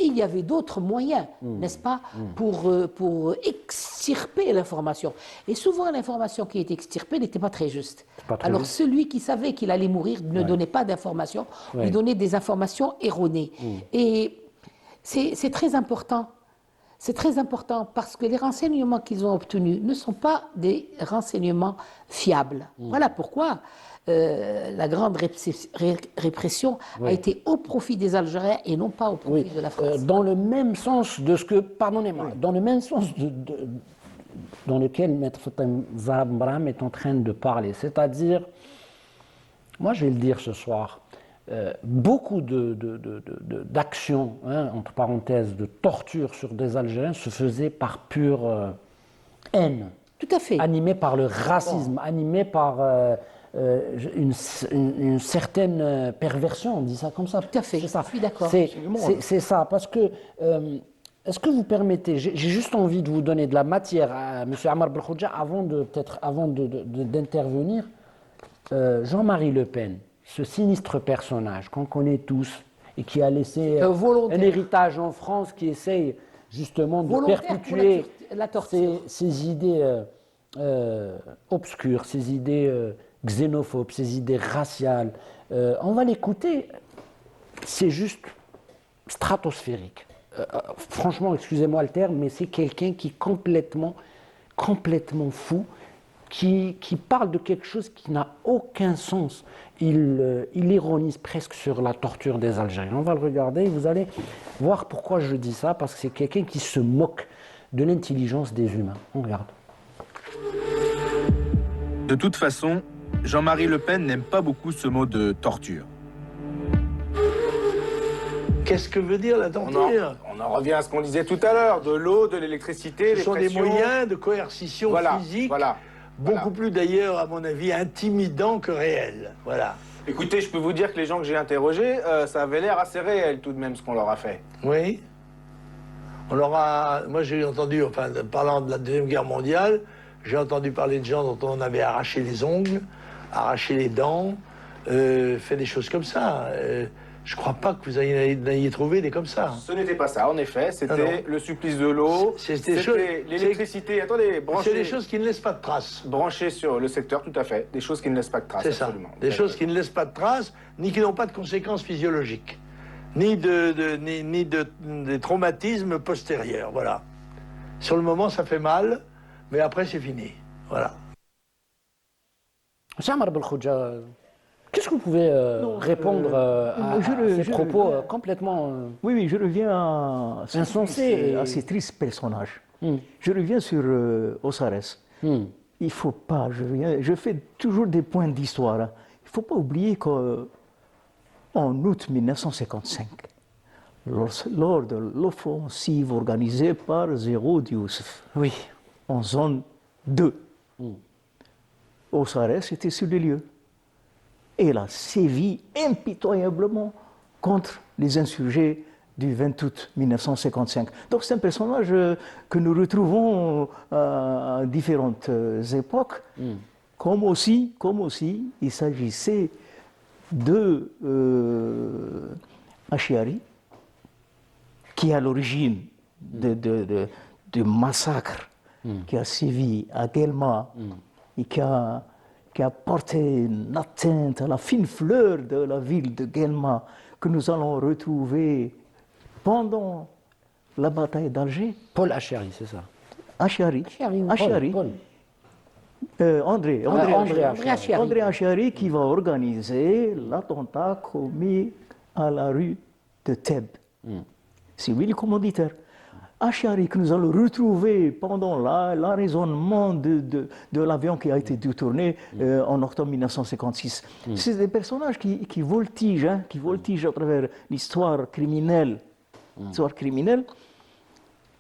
il y avait d'autres moyens, n'est-ce pas, pour extirper l'information. Et souvent, l'information qui est extirpée n'était pas très juste. Pas très Alors juste. celui qui savait qu'il allait mourir ne donnait pas d'informations, lui donnait des informations erronées. Et c'est très important. C'est très important parce que les renseignements qu'ils ont obtenus ne sont pas des renseignements fiables. Voilà pourquoi la grande répression a été au profit des Algériens et non pas au profit de la France. Dans le même sens de ce que, pardonnez-moi, dans le même sens dans lequel Maître Fatem Zahra Boumbara est en train de parler. C'est-à-dire, moi je vais le dire ce soir, beaucoup d'actions, hein, entre parenthèses, de torture sur des Algériens se faisaient par pure haine, Tout à fait. animée par le racisme, animée par une certaine perversion, on dit ça comme ça. Tout à fait, C'est ça. je suis d'accord. C'est ça, parce que, est-ce que vous permettez, j'ai juste envie de vous donner de la matière à M. Ammar Belkhodja avant d'intervenir. Jean-Marie Le Pen, ce sinistre personnage qu'on connaît tous et qui a laissé un volontaire. héritage en France qui essaye justement de Volontaire perpétuer pour la torture. ces idées obscures, ces idées xénophobes, ces idées raciales. On va l'écouter, c'est juste stratosphérique. Franchement, excusez-moi le terme, mais c'est quelqu'un qui est complètement fou, qui parle de quelque chose qui n'a aucun sens. Il ironise presque sur la torture des Algériens. On va le regarder et vous allez voir pourquoi je dis ça, parce que c'est quelqu'un qui se moque de l'intelligence des humains. On regarde. De toute façon, Jean-Marie Le Pen n'aime pas beaucoup ce mot de torture. Qu'est-ce que veut dire la torture? On en revient à ce qu'on disait tout à l'heure, de l'eau, de l'électricité, Ce sont des pressions. moyens de coercition physique, beaucoup plus d'ailleurs, à mon avis, intimidants que réels. Voilà. Écoutez, je peux vous dire que les gens que j'ai interrogés, ça avait l'air assez réel tout de même ce qu'on leur a fait. Oui. Moi j'ai entendu, enfin, parlant de la Deuxième Guerre mondiale, j'ai entendu parler de gens dont on avait arraché les ongles, arraché les dents, fait des choses comme ça. Je crois pas que vous ayez trouvé des comme ça. Ce n'était pas ça, en effet. C'était le supplice de l'eau, c'était l'électricité. Attendez, c'est des choses qui ne laissent pas de traces. Branchées sur le secteur, tout à fait. Des choses qui ne laissent pas de traces, C'est ça. absolument. Des choses qui ne laissent pas de traces, ni qui n'ont pas de conséquences physiologiques, ni des traumatismes postérieurs. Voilà. Sur le moment, ça fait mal, mais après, c'est fini. Voilà. M. Ammar Belkhodja, qu'est-ce que vous pouvez répondre à ces propos complètement Oui, je reviens à insensés à ces tristes personnages. Je reviens sur Ossares. Il faut pas, je fais toujours des points d'histoire. Il ne faut pas oublier qu'en août 1955, lors de l'offensive organisée par Zéroud Youssef Oui. en zone 2. Osarès était sur les lieux. Et il a sévi impitoyablement contre les insurgés du 20 août 1955. Donc c'est un personnage que nous retrouvons à différentes époques, comme aussi il s'agissait de Achiari, qui est à l'origine du massacre qui a sévi à Guelma et qui a porté une atteinte à la fine fleur de la ville de Guelma que nous allons retrouver pendant la bataille d'Alger. Paul Achiari, c'est ça. Achiari. Paul. André Achiari qui va organiser l'attentat commis à la rue de Thèbes. C'est lui le commanditaire. Achiari que nous allons retrouver pendant l'arraisonnement de l'avion qui a été détourné en octobre 1956. C'est des personnages qui voltigent à travers l'histoire criminelle.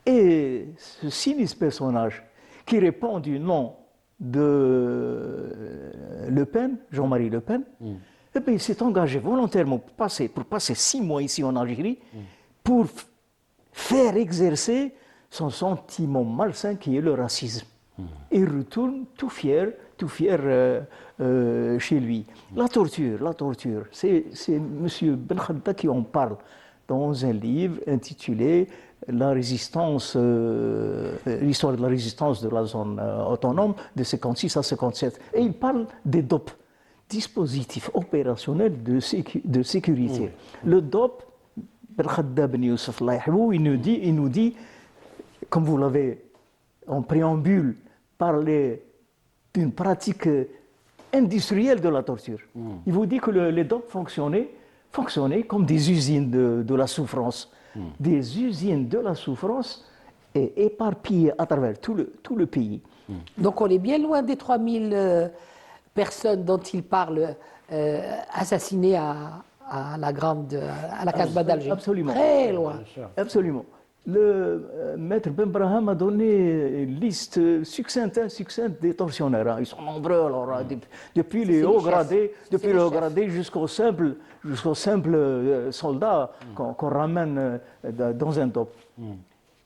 Et ce sinistre personnage qui répond du nom de Le Pen, Jean-Marie Le Pen, eh bien, il s'est engagé volontairement pour passer 6 mois ici en Algérie pour faire exercer son sentiment malsain qui est le racisme. Il retourne tout fier chez lui. La torture, c'est M. Ben Khadda qui en parle dans un livre intitulé La résistance, l'histoire de la résistance de la zone autonome de 56 à 57. Et il parle des DOP, dispositifs opérationnels de sécurité. Le DOP, Ben Khadda Ben Youssef Allah yahfou, il nous dit, comme vous l'avez en préambule, parlé d'une pratique industrielle de la torture. Il vous dit que les DOP fonctionnaient comme des usines de la souffrance. Des usines de la souffrance éparpillées à travers tout le pays. Donc on est bien loin des 3000 personnes dont il parle assassinées à la Casbah d'Alger. Absolument. Très loin. Absolument. Le maître Ben Braham a donné une liste succincte des tortionnaires. Ils sont nombreux, alors, depuis les hauts gradés, jusqu'aux simples soldats qu'on ramène dans un top.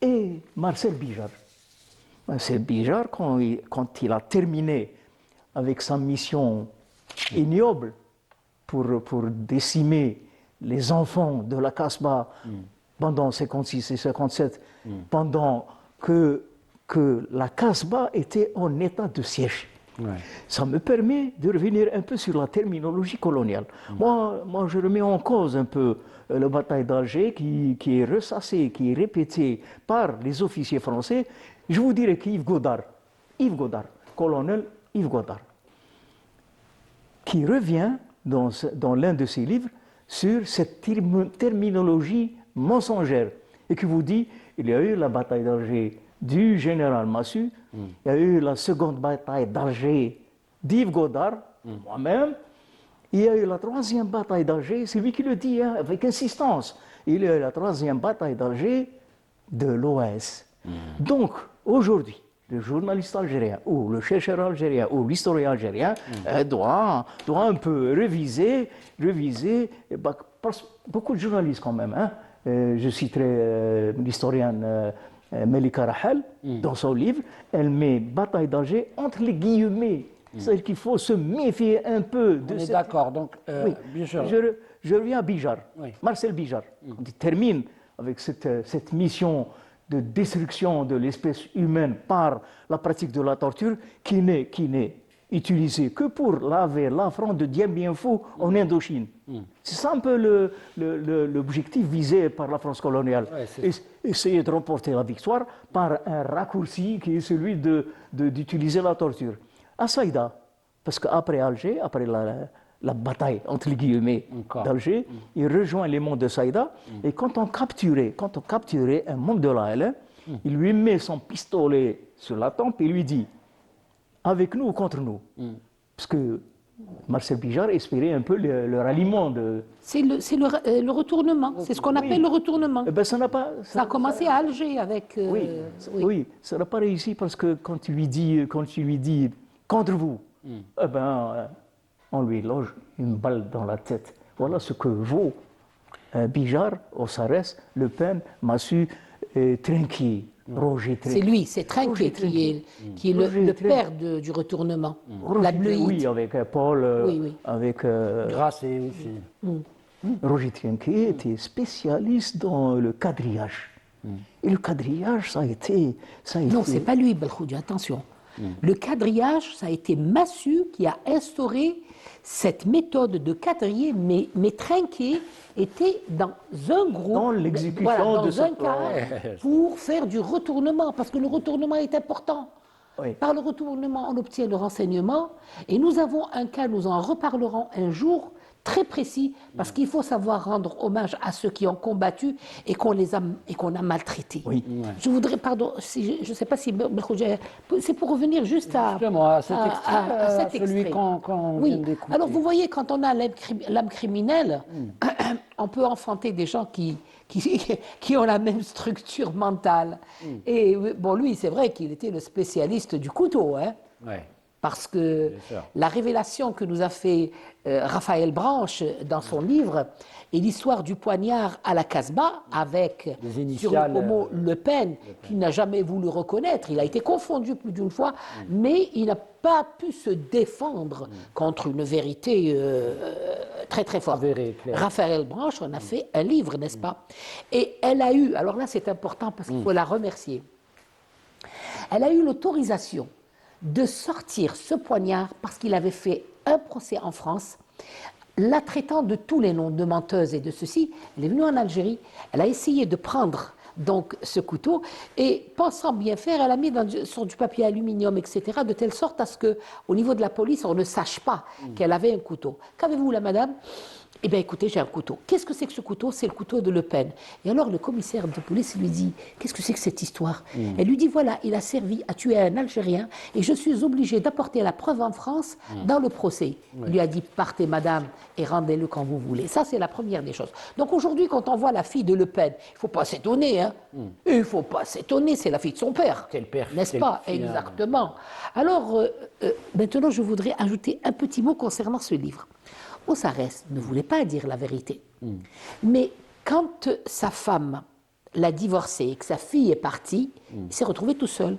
Et Marcel Bijar, quand il a terminé avec sa mission ignoble pour décimer les enfants de la Casbah pendant 56 et 57, pendant que la Casbah était en état de siège. Ça me permet de revenir un peu sur la terminologie coloniale. Moi, je remets en cause un peu la bataille d'Alger qui est ressassée, qui est répétée par les officiers français. Je vous dirais qu'Yves Godard, colonel Yves Godard, qui revient dans l'un de ses livres sur cette terminologie mensongère et qui vous dit il y a eu la bataille d'Alger du général Massu, il y a eu la seconde bataille d'Alger d'Yves Godard, moi-même, il y a eu la troisième bataille d'Alger, c'est lui qui le dit avec insistance, il y a eu la troisième bataille d'Alger de l'OAS. Donc aujourd'hui, le journaliste algérien ou le chercheur algérien ou l'historien algérien doit un peu réviser, beaucoup de journalistes quand même. Je citerai l'historienne Melika Rahel dans son livre, elle met bataille d'Alger entre les guillemets. C'est-à-dire qu'il faut se méfier un peu de cette... d'accord, donc bien sûr. Je reviens à Bijar, Marcel Bijar. On termine avec cette mission de destruction de l'espèce humaine par la pratique de la torture qui n'est utilisée que pour laver l'affront de Dien Bien Phu en Indochine. C'est ça un peu l'objectif visé par la France coloniale. Essayer de remporter la victoire par un raccourci qui est celui d'utiliser la torture. À Saïda, parce qu'après Alger, après la bataille entre les guillemets d'Alger, il rejoint les monts de Saïda et quand on capturait un membre de l'ALN, il lui met son pistolet sur la tempe et lui dit avec nous ou contre nous, parce que Marcel Bijard espérait un peu le ralliement de... C'est le retournement, c'est ce qu'on appelle le retournement. Eh ben, ça n'a pas... Ça a commencé à Alger avec... Oui, ça n'a pas réussi parce que quand tu lui dis contre vous, eh ben, on lui loge une balle dans la tête. Voilà ce que vaut Bijard, Ossarès, Le Pen, Massu, Trinquier, Roger Trinquier. C'est lui, c'est Trinquier qui est le père du retournement. La bleuite. Oui, avec Paul, Oui. avec Grasset aussi. Roger Trinquier était spécialiste dans le quadrillage. Et le quadrillage, ça a été... Non, c'est pas lui, Belkhoudji, attention. Le quadrillage, ça a été Massu qui a instauré cette méthode de quadriller, mais Trinquier était dans un groupe, dans l'exécution dans de un cadre pour faire du retournement, parce que le retournement est important. Oui. Par le retournement, on obtient le renseignement, et nous avons un cas, nous en reparlerons un jour, très précis, parce qu'il faut savoir rendre hommage à ceux qui ont combattu et qu'on a maltraités. Oui. Je voudrais, pardon, je ne sais pas si c'est pour revenir juste à cet extrait. Celui qu'on Oui. vient d'écouter. Alors vous voyez, quand on a l'âme criminelle, on peut enfanter des gens qui ont la même structure mentale. Et bon, lui, c'est vrai qu'il était le spécialiste du couteau, hein. Ouais. Parce que Bien sûr. la révélation que nous a fait Raphaël Branche dans son livre est l'histoire du poignard à la Casbah avec Les sur initiales, le mot Le Pen, qu'il n'a jamais voulu reconnaître. Il a été confondu plus d'une fois, mais il n'a pas pu se défendre contre une vérité très très forte. Avérée, claire. Raphaël Branche en a fait un livre, n'est-ce pas? Et elle a eu, alors là c'est important parce qu'il faut la remercier, elle a eu l'autorisation de sortir ce poignard parce qu'il avait fait un procès en France, la traitant de tous les noms de menteuse et de ceci. Elle est venue en Algérie, elle a essayé de prendre donc ce couteau et pensant bien faire, elle a mis sur du papier aluminium, etc., de telle sorte à ce qu'au niveau de la police, on ne sache pas qu'elle avait un couteau. Qu'avez-vous là, madame? Eh bien, écoutez, j'ai un couteau. Qu'est-ce que c'est que ce couteau? C'est le couteau de Le Pen. Et alors, le commissaire de police lui dit, qu'est-ce que c'est que cette histoire? Elle lui dit, voilà, il a servi à tuer un Algérien et je suis obligé d'apporter la preuve en France dans le procès. Il lui a dit, partez, madame, et rendez-le quand vous voulez. Ça, c'est la première des choses. Donc, aujourd'hui, quand on voit la fille de Le Pen, il ne faut pas s'étonner, hein. Il ne faut pas s'étonner, c'est la fille de son père. Quel père, N'est-ce quel pas? père. Exactement. Alors, maintenant, je voudrais ajouter un petit mot concernant ce livre. Ossarès ne voulait pas dire la vérité. Mais quand sa femme l'a divorcé et que sa fille est partie, il s'est retrouvé tout seul.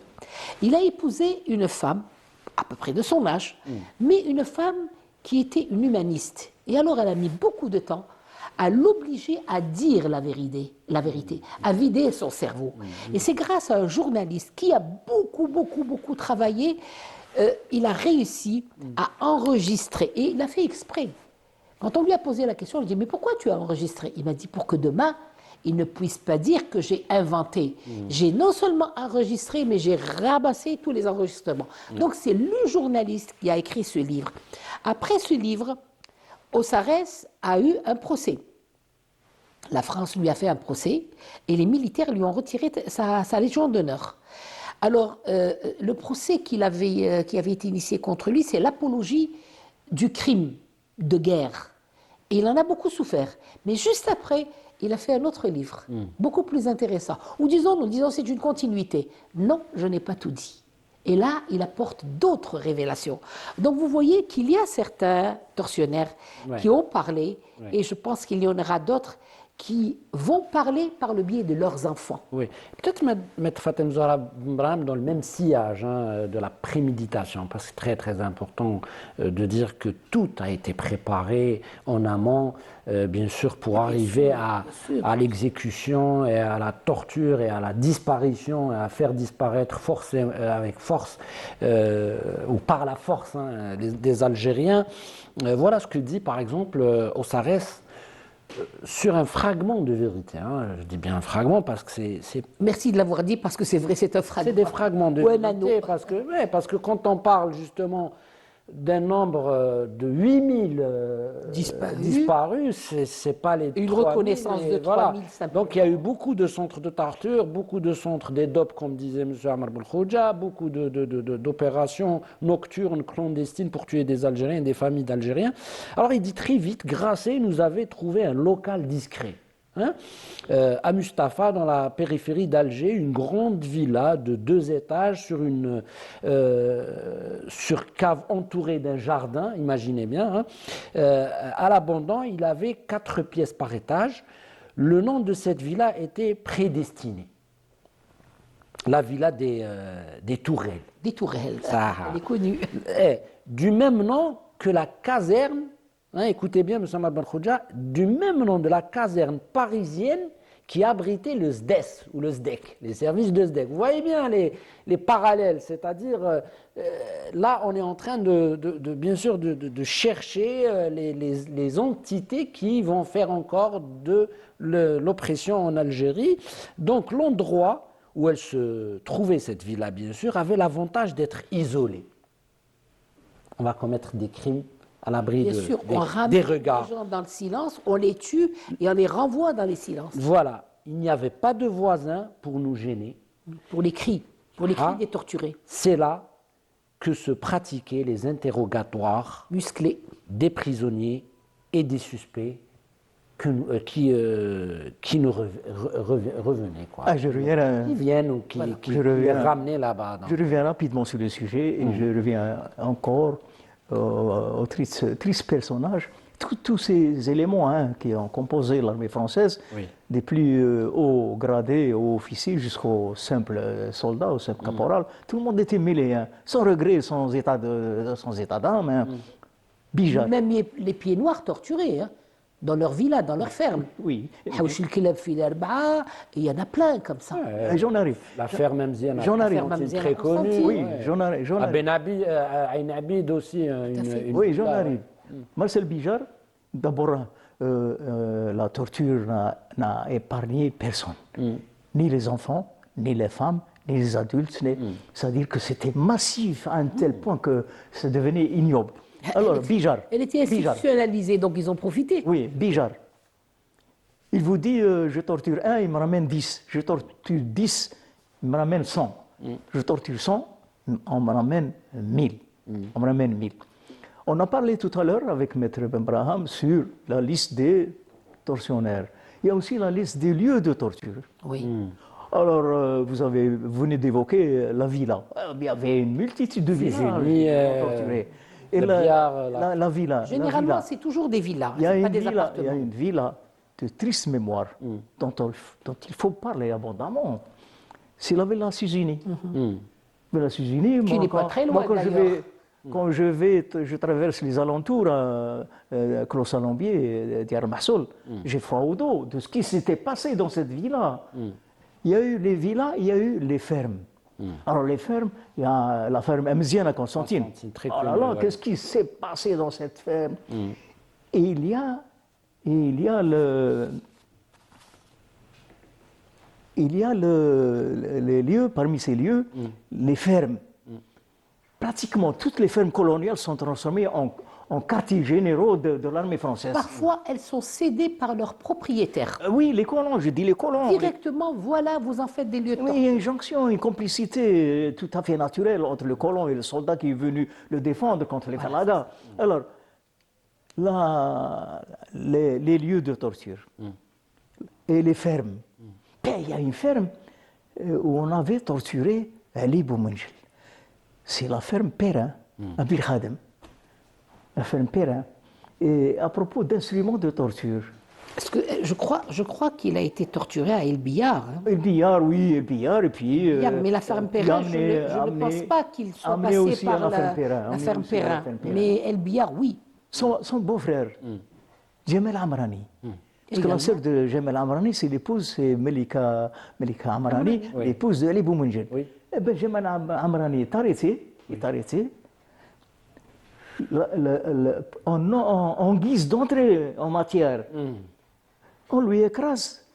Il a épousé une femme, à peu près de son âge, mais une femme qui était une humaniste. Et alors elle a mis beaucoup de temps à l'obliger à dire la vérité, à vider son cerveau. Et c'est grâce à un journaliste qui a beaucoup travaillé, il a réussi à enregistrer. Et il a fait exprès. Quand on lui a posé la question, il dit « Mais pourquoi tu as enregistré ?» Il m'a dit « Pour que demain, il ne puisse pas dire que j'ai inventé. J'ai non seulement enregistré, mais j'ai ramassé tous les enregistrements. » Donc c'est le journaliste qui a écrit ce livre. Après ce livre, Ossarès a eu un procès. La France lui a fait un procès et les militaires lui ont retiré sa Légion d'honneur. Alors, le procès qui avait été initié contre lui, c'est l'apologie du crime de guerre. Et il en a beaucoup souffert. Mais juste après, il a fait un autre livre, beaucoup plus intéressant. Ou nous disons c'est une continuité. Non, je n'ai pas tout dit. Et là, il apporte d'autres révélations. Donc vous voyez qu'il y a certains tortionnaires qui ont parlé, et je pense qu'il y en aura d'autres qui vont parler par le biais de leurs enfants. Oui, peut-être mettre Fatem Zahra Brahim dans le même sillage de la préméditation, parce que c'est très important de dire que tout a été préparé en amont, bien sûr, pour arriver à l'exécution et à la torture et à la disparition, et à faire disparaître avec force ou par la force des Algériens. Voilà ce que dit par exemple Ossarès sur un fragment de vérité. Je dis bien un fragment parce que c'est... Merci de l'avoir dit parce que c'est vrai, c'est un fragment. C'est des fragments de vérité parce que quand on parle justement d'un nombre de 8000 disparus, c'est pas les Une 3000, reconnaissance de 3000 simplement. Donc il y a eu beaucoup de centres de torture, beaucoup de centres d'EDOP, comme disait M. Amar Belkhouja, beaucoup d'opérations nocturnes, clandestines pour tuer des Algériens, des familles d'Algériens. Alors il dit très vite, Grasset nous avait trouvé un local discret. À Mustapha, dans la périphérie d'Alger, une grande villa de 2 étages sur cave entourée d'un jardin, imaginez bien. À l'abandon, il avait 4 pièces par étage. Le nom de cette villa était prédestiné. La villa des Tourelles. Des Tourelles, Ça. elle est connue. Du même nom que la caserne. Écoutez bien, M. Amar Belkhouja, du même nom de la caserne parisienne qui abritait le SDES ou le SDEC, les services de SDEC. Vous voyez bien les parallèles, c'est-à-dire là on est en train bien sûr de chercher les entités qui vont faire encore de l'oppression en Algérie. Donc l'endroit où elle se trouvait, cette villa bien sûr, avait l'avantage d'être isolé. On va commettre des crimes à l'abri on ramène des regards. Les gens dans le silence, on les tue et on les renvoie dans les silences. Voilà, il n'y avait pas de voisins pour nous gêner. Pour les cris des torturés. C'est là que se pratiquaient les interrogatoires musclés des prisonniers et des suspects qui nous revenaient. Quoi. Je reviens qui viennent ou qui les ramenaient là-bas. Je reviens rapidement sur le sujet et je reviens encore au triste personnage. Tous ces éléments qui ont composé l'armée française, des plus hauts gradés, hauts officiers, jusqu'aux simples soldats, aux simples caporales, tout le monde était mêlé, sans regret, sans état d'âme. Bijar. Même les pieds noirs torturés, dans leur villa, dans leur ferme. Oui. Il y en a plein comme ça. J'en arrive. La ferme Mziana, très connue. Oui, j'en arrive. À Ain Abid aussi. Oui, j'en arrive. Marcel Bijar, d'abord, la torture n'a épargné personne. Ni les enfants, ni les femmes, ni les adultes. C'est-à-dire que c'était massif à un tel point que ça devenait ignoble. Alors, Bijar. Elle était institutionnalisée, donc ils ont profité. Oui, Bijar. Il vous dit, je torture 1, il me ramène 10. Je torture 10, il me ramène 100. Je torture 100, on me ramène 1000. On me ramène 1000. On a parlé tout à l'heure avec Maître Ben Braham sur la liste des tortionnaires. Il y a aussi la liste des lieux de torture. Oui. Alors, vous venez d'évoquer la villa. Il y avait une multitude de villas torturées. Et la villa. Généralement, c'est toujours des villas, il y a pas des appartements. Il y a une villa de triste mémoire dont il faut parler abondamment. C'est la villa Suzini. La Suzini, qui n'est pas très loin quand je traverse les alentours, Clos-Salambier, Diar Mahsoul, j'ai froid au dos de ce qui s'était passé dans cette villa. Il y a eu les villas, il y a eu les fermes. Alors les fermes, il y a la ferme Mziana à Constantine. Alors qu'est-ce qui s'est passé dans cette ferme? Et il y a les lieux, parmi ces lieux, les fermes. Pratiquement toutes les fermes coloniales sont transformées en quartiers généraux de l'armée française. Parfois, elles sont cédées par leurs propriétaires. Oui, les colons, je dis les colons. Directement, voilà, vous en faites des lieux de torture. Il y a une jonction, une complicité tout à fait naturelle entre le colon et le soldat qui est venu le défendre contre les Falagas. Alors, les lieux de torture et les fermes. Il y a une ferme où on avait torturé Ali Boumenjel. C'est la ferme Perrin, à Bir Khadem. La ferme Perrin. Et à propos d'instruments de torture. Parce que je crois qu'il a été torturé à El Billard. El Billard, oui, El Billard, et puis... mais la ferme Perrin, je ne pense pas qu'il soit passé par la ferme Perrin. Mais El Billard, oui. Son beau-frère, Djemel Amrani. Parce que la sœur de Djemel Amrani, c'est l'épouse, c'est Melika Amrani, l'épouse de Ali Boumenjel. Eh bien, Djemel Amrani est arrêté. En guise d'entrée en matière, on lui écrase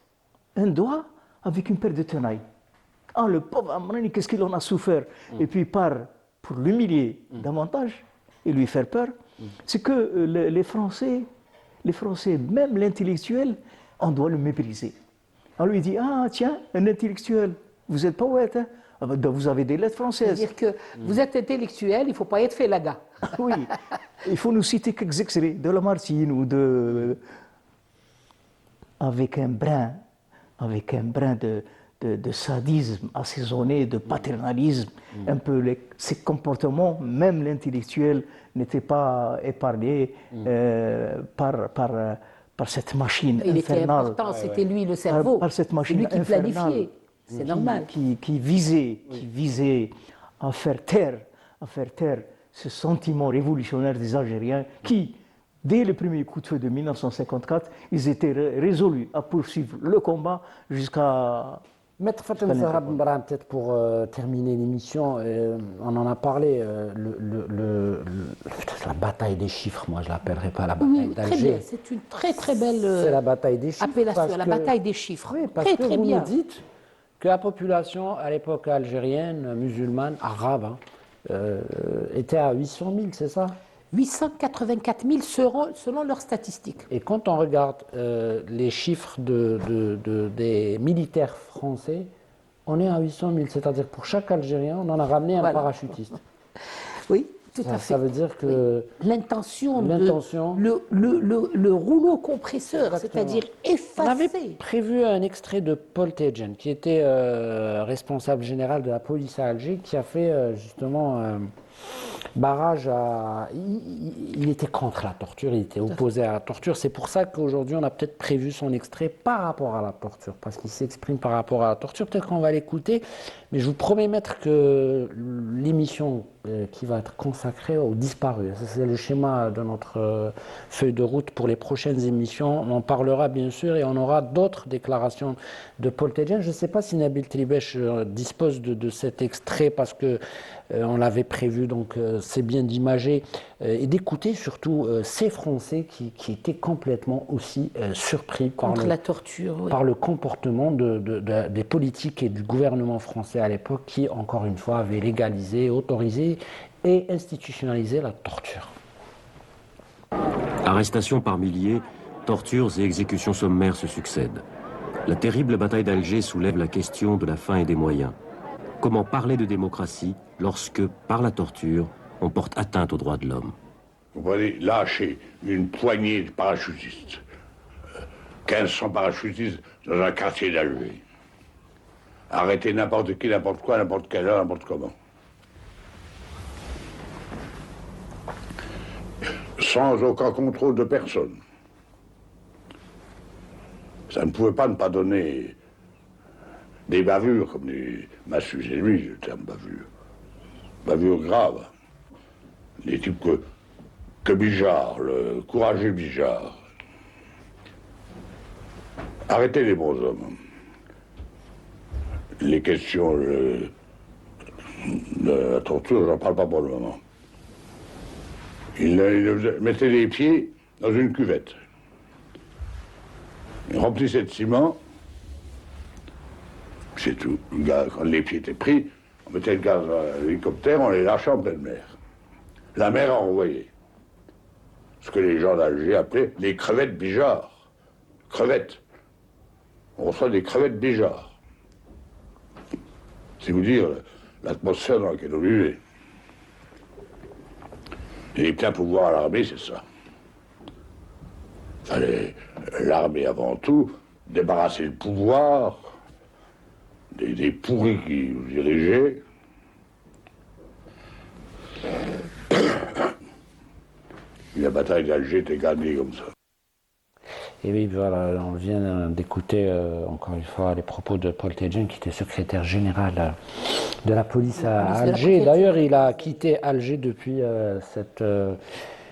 un doigt avec une paire de tenailles. Le pauvre Amrani, qu'est-ce qu'il en a souffert? Et puis, pour l'humilier davantage, et lui faire peur, c'est que les Français, même l'intellectuel, on doit le mépriser. On lui dit, ah tiens, un intellectuel, vous êtes poète, hein? Ah ben, vous avez des lettres françaises. C'est-à-dire que vous êtes intellectuel, il ne faut pas être félaga. Oui, il faut nous citer quelques extraits de Lamartine ou de... Avec un brin de sadisme assaisonné, de paternalisme, un peu ces comportements, même l'intellectuel n'était pas épargné par cette machine Il était infernale. important, c'était lui le cerveau. Par cette C'est machine lui qui infernale planifiait, c'est normal. qui visait à faire taire ce sentiment révolutionnaire des Algériens qui, dès le premier coup de feu de 1954, ils étaient résolus à poursuivre le combat jusqu'à... Maître Fatem Zahra Ben Brahim, peut-être pour terminer l'émission, on en a parlé, la bataille des chiffres, moi je ne l'appellerai pas la bataille Oui, très d'Alger. bien, c'est une très très belle C'est la bataille des chiffres. appellation, la bataille des chiffres. Oui, parce très que très vous bien. nous dites que la population à l'époque algérienne, musulmane, arabe, était à 800 000, c'est ça? 884 000 selon leurs statistiques. Et quand on regarde les chiffres des militaires français, on est à 800 000, c'est-à-dire pour chaque Algérien, on en a ramené un Voilà. parachutiste. Oui, tout à fait. Ça veut dire que L'intention, L'intention. le rouleau compresseur, Exactement. c'est-à-dire on avait effacer. prévu un extrait de Paul Tejen, qui était responsable général de la police à Alger, qui a fait justement barrage à... Il était contre la torture, il était opposé à la torture. C'est pour ça qu'aujourd'hui, on a peut-être prévu son extrait par rapport à la torture, parce qu'il s'exprime par rapport à la torture. Peut-être qu'on va l'écouter, mais je vous promets, maître, que l'émission qui va être consacrée aux disparus, ça, c'est le schéma de notre feuille de route pour les prochaines émissions. On en parlera bien sûr et on aura d'autres déclarations de Paul Tejen. Je ne sais pas si Nabil Tribèche dispose de cet extrait, parce que on l'avait prévu, donc c'est bien d'imager et d'écouter surtout ces Français qui étaient complètement aussi surpris Contre la torture, oui. par le comportement des politiques et du gouvernement français à l'époque, qui, encore une fois, avait légalisé, autorisé et institutionnalisé la torture. Arrestations par milliers, tortures et exécutions sommaires se succèdent. La terrible bataille d'Alger soulève la question de la fin et des moyens. Comment parler de démocratie lorsque, par la torture, on porte atteinte aux droits de l'homme? Vous pouvez lâcher une poignée de parachutistes, 1500 parachutistes dans un quartier d'Alger. Arrêter n'importe qui, n'importe quoi, n'importe quelle heure, n'importe comment. Sans aucun contrôle de personne. Ça ne pouvait pas ne pas donner des bavures, comme m'a sujet lui, le terme bavure. Bavure grave. Des types que Bijard, le courageux Bijard. Arrêtez les bons hommes. Les questions de la torture, j'en parle pas pour le moment. Ils mettaient les pieds dans une cuvette. Ils remplissaient de ciment. C'est tout. Le gars, quand les pieds étaient pris, on mettait le gaz dans l'hélicoptère, on les lâchait en pleine mer. La mer a envoyé. Ce que les gens d'Alger appelaient les crevettes Bijard. Crevettes. On reçoit des crevettes Bijard. C'est vous dire l'atmosphère dans laquelle on vivait. Et les pleins pouvoirs à l'armée, c'est ça. Fallait l'armée avant tout, débarrasser le pouvoir des pourris qui nous dirigeaient. La bataille d'Alger était gagnée comme ça. Et oui, voilà, on vient d'écouter encore une fois les propos de Paul Tejen, qui était secrétaire général de la police à Alger. D'ailleurs, il a quitté Alger depuis cet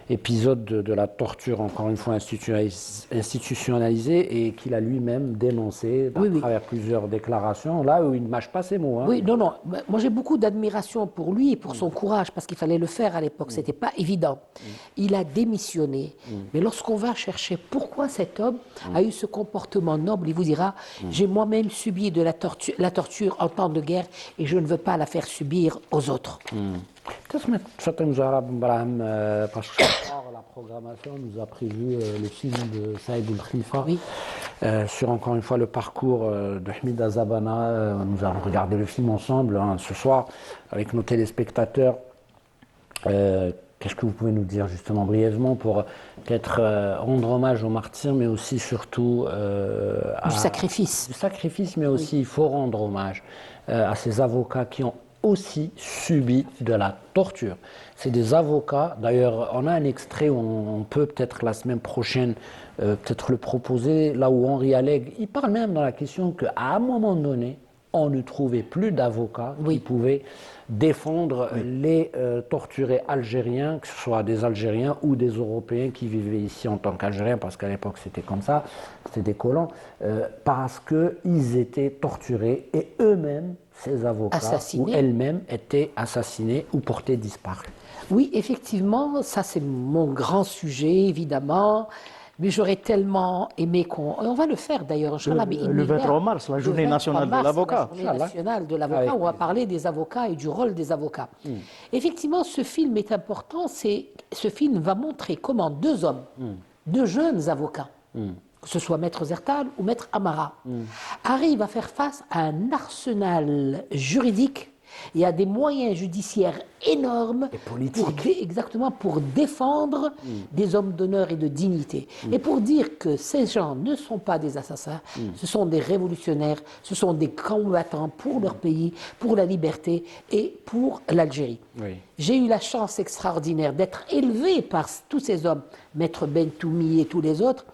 épisode de la torture, encore une fois institutionnalisée, et qu'il a lui-même dénoncé à travers plusieurs déclarations, là où il ne mâche pas ses mots. Hein. Oui, non, non. Moi, j'ai beaucoup d'admiration pour lui et pour son courage, parce qu'il fallait le faire à l'époque. C'était pas évident. Il a démissionné. Mais lorsqu'on va chercher pourquoi cet homme a eu ce comportement noble, il vous dira, j'ai moi-même subi la torture en temps de guerre et je ne veux pas la faire subir aux autres. Peut-être mettre Fatem Zahra Ben Brahim, parce que ce soir, la programmation nous a prévu le film de Saïd El Khalifa sur encore une fois le parcours de Hamida Zabana. Nous allons regarder le film ensemble ce soir avec nos téléspectateurs. Qu'est-ce que vous pouvez nous dire justement brièvement pour peut-être rendre hommage aux martyrs, mais aussi surtout du sacrifice. Du sacrifice, mais aussi il faut rendre hommage à ces avocats qui ont aussi subi de la torture. C'est des avocats, d'ailleurs on a un extrait où on peut peut-être la semaine prochaine peut-être le proposer, là où Henri Allègre, il parle même dans la question qu'à un moment donné, on ne trouvait plus d'avocats qui pouvaient défendre les torturés algériens, que ce soit des Algériens ou des Européens qui vivaient ici en tant qu'Algériens, parce qu'à l'époque c'était comme ça, c'était des colons, parce qu'ils étaient torturés et eux-mêmes, ces avocats, ou elles-mêmes étaient assassinés ou portés disparus. Oui, effectivement, ça c'est mon grand sujet, évidemment. Mais j'aurais tellement aimé qu'on... On va le faire d'ailleurs. Le 23 mars, la journée nationale de l'avocat. La journée nationale de l'avocat, on va parler des avocats et du rôle des avocats. Effectivement, ce film est important. Ce film va montrer comment deux hommes, deux jeunes avocats, que ce soit Maître Zertal ou Maître Amara, arrivent à faire face à un arsenal juridique. Il y a des moyens judiciaires énormes et politiques. Exactement pour défendre des hommes d'honneur et de dignité. Et pour dire que ces gens ne sont pas des assassins, ce sont des révolutionnaires, ce sont des combattants pour leur pays, pour la liberté et pour l'Algérie. J'ai eu la chance extraordinaire d'être élevé par tous ces hommes, Maître Bentoumi et tous les autres.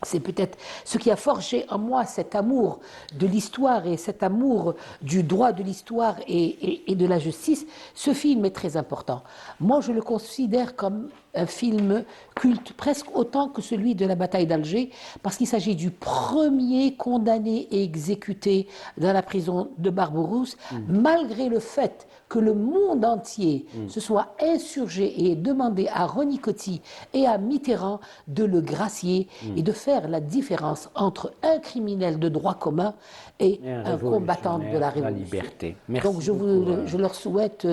C'est peut-être ce qui a forgé en moi cet amour de l'histoire et cet amour du droit de l'histoire et de la justice. Ce film est très important. Moi, je le considère comme un film culte, presque autant que celui de la bataille d'Alger, parce qu'il s'agit du premier condamné et exécuté dans la prison de Barberousse, malgré le fait que le monde entier se soit insurgé et ait demandé à Ronnie Coty et à Mitterrand de le gracier et de faire la différence entre un criminel de droit commun et un combattant de la révolution. Liberté. Merci. Donc je leur souhaite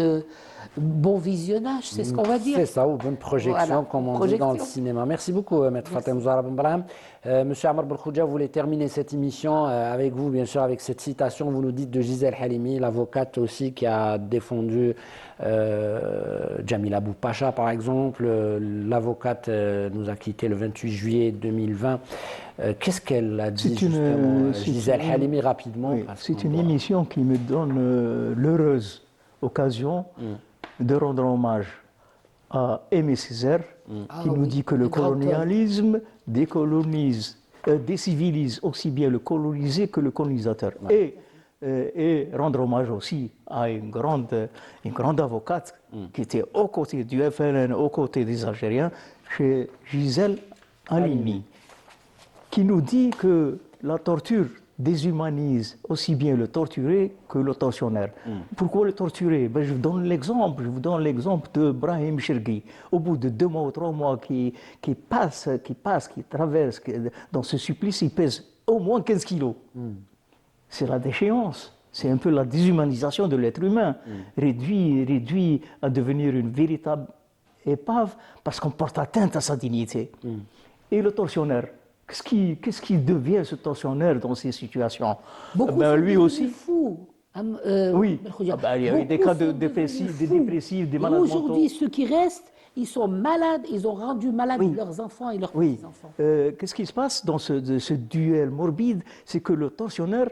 bon visionnage, c'est ce qu'on va dire. C'est ça, ou bonne projection, comme on dit dans le cinéma. Merci beaucoup, Maître Fatem Zahra Ben Brahim. Monsieur Amr Belkhoudia, vous voulez terminer cette émission avec vous, bien sûr, avec cette citation. Vous nous dites de Gisèle Halimi, l'avocate aussi qui a défendu Jamila Boupacha, par exemple. L'avocate nous a quittés le 28 juillet 2020. Qu'est-ce qu'elle a dit, justement, Gisèle Halimi, rapidement? C'est une émission qui me donne l'heureuse occasion de rendre hommage à Aimé Césaire, qui nous dit que le colonialisme décivilise aussi bien le colonisé que le colonisateur. Et rendre hommage aussi à une grande avocate qui était aux côtés du FLN, aux côtés des Algériens, chez Gisèle Halimi, qui nous dit que la torture déshumanise aussi bien le torturé que le tortionnaire. Pourquoi le torturé? Je vous donne l'exemple de Brahim Chergui. Au bout de 2 mois ou 3 mois qui traverse dans ce supplice, il pèse au moins 15 kilos. C'est la déchéance. C'est un peu la déshumanisation de l'être humain, réduit à devenir une véritable épave parce qu'on porte atteinte à sa dignité. Et le tortionnaire, qu'est-ce qui devient ce tortionnaire dans ces situations? Lui aussi. Fou. Oui, il y a eu des cas de dépressifs, des malades mentaux. Aujourd'hui, ceux qui restent, ils sont malades, ils ont rendu malades leurs enfants et leurs petits-enfants. Qu'est-ce qui se passe dans ce duel morbide? C'est que le tortionnaire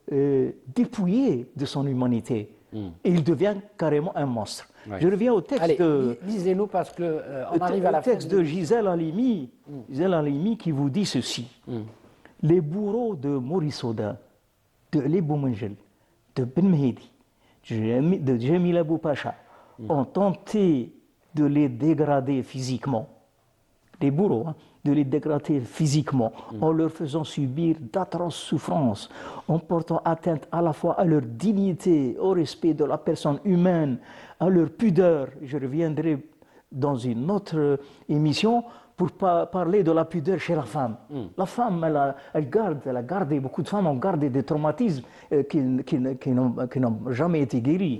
est dépouillé de son humanité. Et il devient carrément un monstre. Je reviens au texte lisez-nous parce que on arrive à la fin de Gisèle Halimi, qui vous dit ceci. Les bourreaux de Maurice Audin, de Lebou Mengel, de Ben Mehdi, de Jamila Boupacha ont tenté de les dégrader physiquement. Les bourreaux, de les dégrader physiquement, en leur faisant subir d'atroces souffrances, en portant atteinte à la fois à leur dignité, au respect de la personne humaine, à leur pudeur. Je reviendrai dans une autre émission pour parler de la pudeur chez la femme. La femme, elle a gardé, beaucoup de femmes ont gardé des traumatismes qui n'ont jamais été guéris.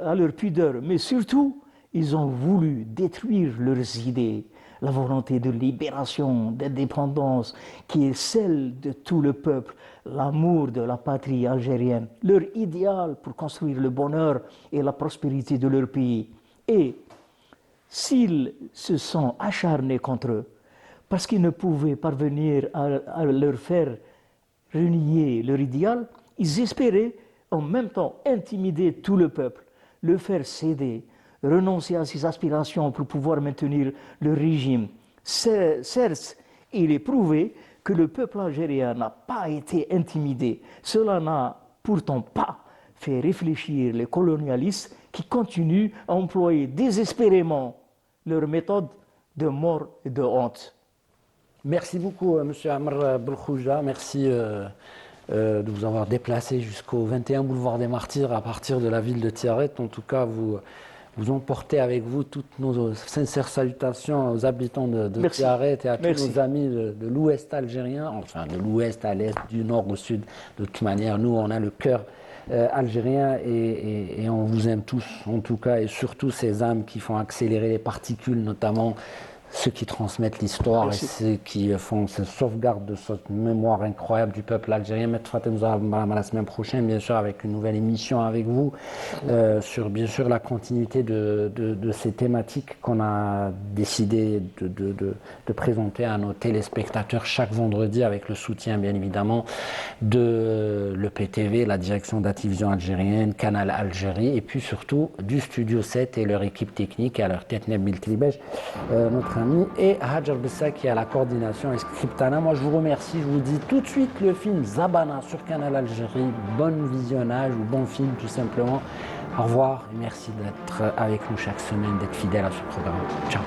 à leur pudeur, mais surtout, ils ont voulu détruire leurs idées, la volonté de libération, d'indépendance, qui est celle de tout le peuple, l'amour de la patrie algérienne, leur idéal pour construire le bonheur et la prospérité de leur pays. Et s'ils se sont acharnés contre eux, parce qu'ils ne pouvaient parvenir à leur faire renier leur idéal, ils espéraient en même temps intimider tout le peuple, le faire céder, renoncer à ses aspirations pour pouvoir maintenir le régime. Certes, il est prouvé que le peuple algérien n'a pas été intimidé. Cela n'a pourtant pas fait réfléchir les colonialistes qui continuent à employer désespérément leur méthode de mort et de honte. Merci beaucoup, M. Amr Belkhouja. Merci de vous avoir déplacé jusqu'au 21 boulevard des Martyrs à partir de la ville de Tiaret. En tout cas, vous emportez avec vous toutes nos sincères salutations aux habitants de Tiaret et à tous nos amis de l'ouest algérien, enfin de l'ouest à l'est, du nord au sud. De toute manière, nous, on a le cœur algérien et on vous aime tous, en tout cas, et surtout ces âmes qui font accélérer les particules, notamment ceux qui transmettent l'histoire et ceux qui font cette sauvegarde de cette mémoire incroyable du peuple algérien. Maître Fatem Zahra, la semaine prochaine, bien sûr, avec une nouvelle émission avec vous, sur bien sûr la continuité de ces thématiques qu'on a décidé de présenter à nos téléspectateurs chaque vendredi, avec le soutien, bien évidemment, de l'EPTV, la direction d'Ativision algérienne, Canal Algérie, et puis surtout du Studio 7 et leur équipe technique, et à leur tête Nabil Tribej, notre ami, et Hajar Bessa qui est à la coordination et Scriptana. Moi je vous remercie, je vous dis tout de suite le film Zabana sur Canal Algérie. Bon visionnage ou bon film tout simplement. Au revoir et merci d'être avec nous chaque semaine, d'être fidèle à ce programme. Ciao.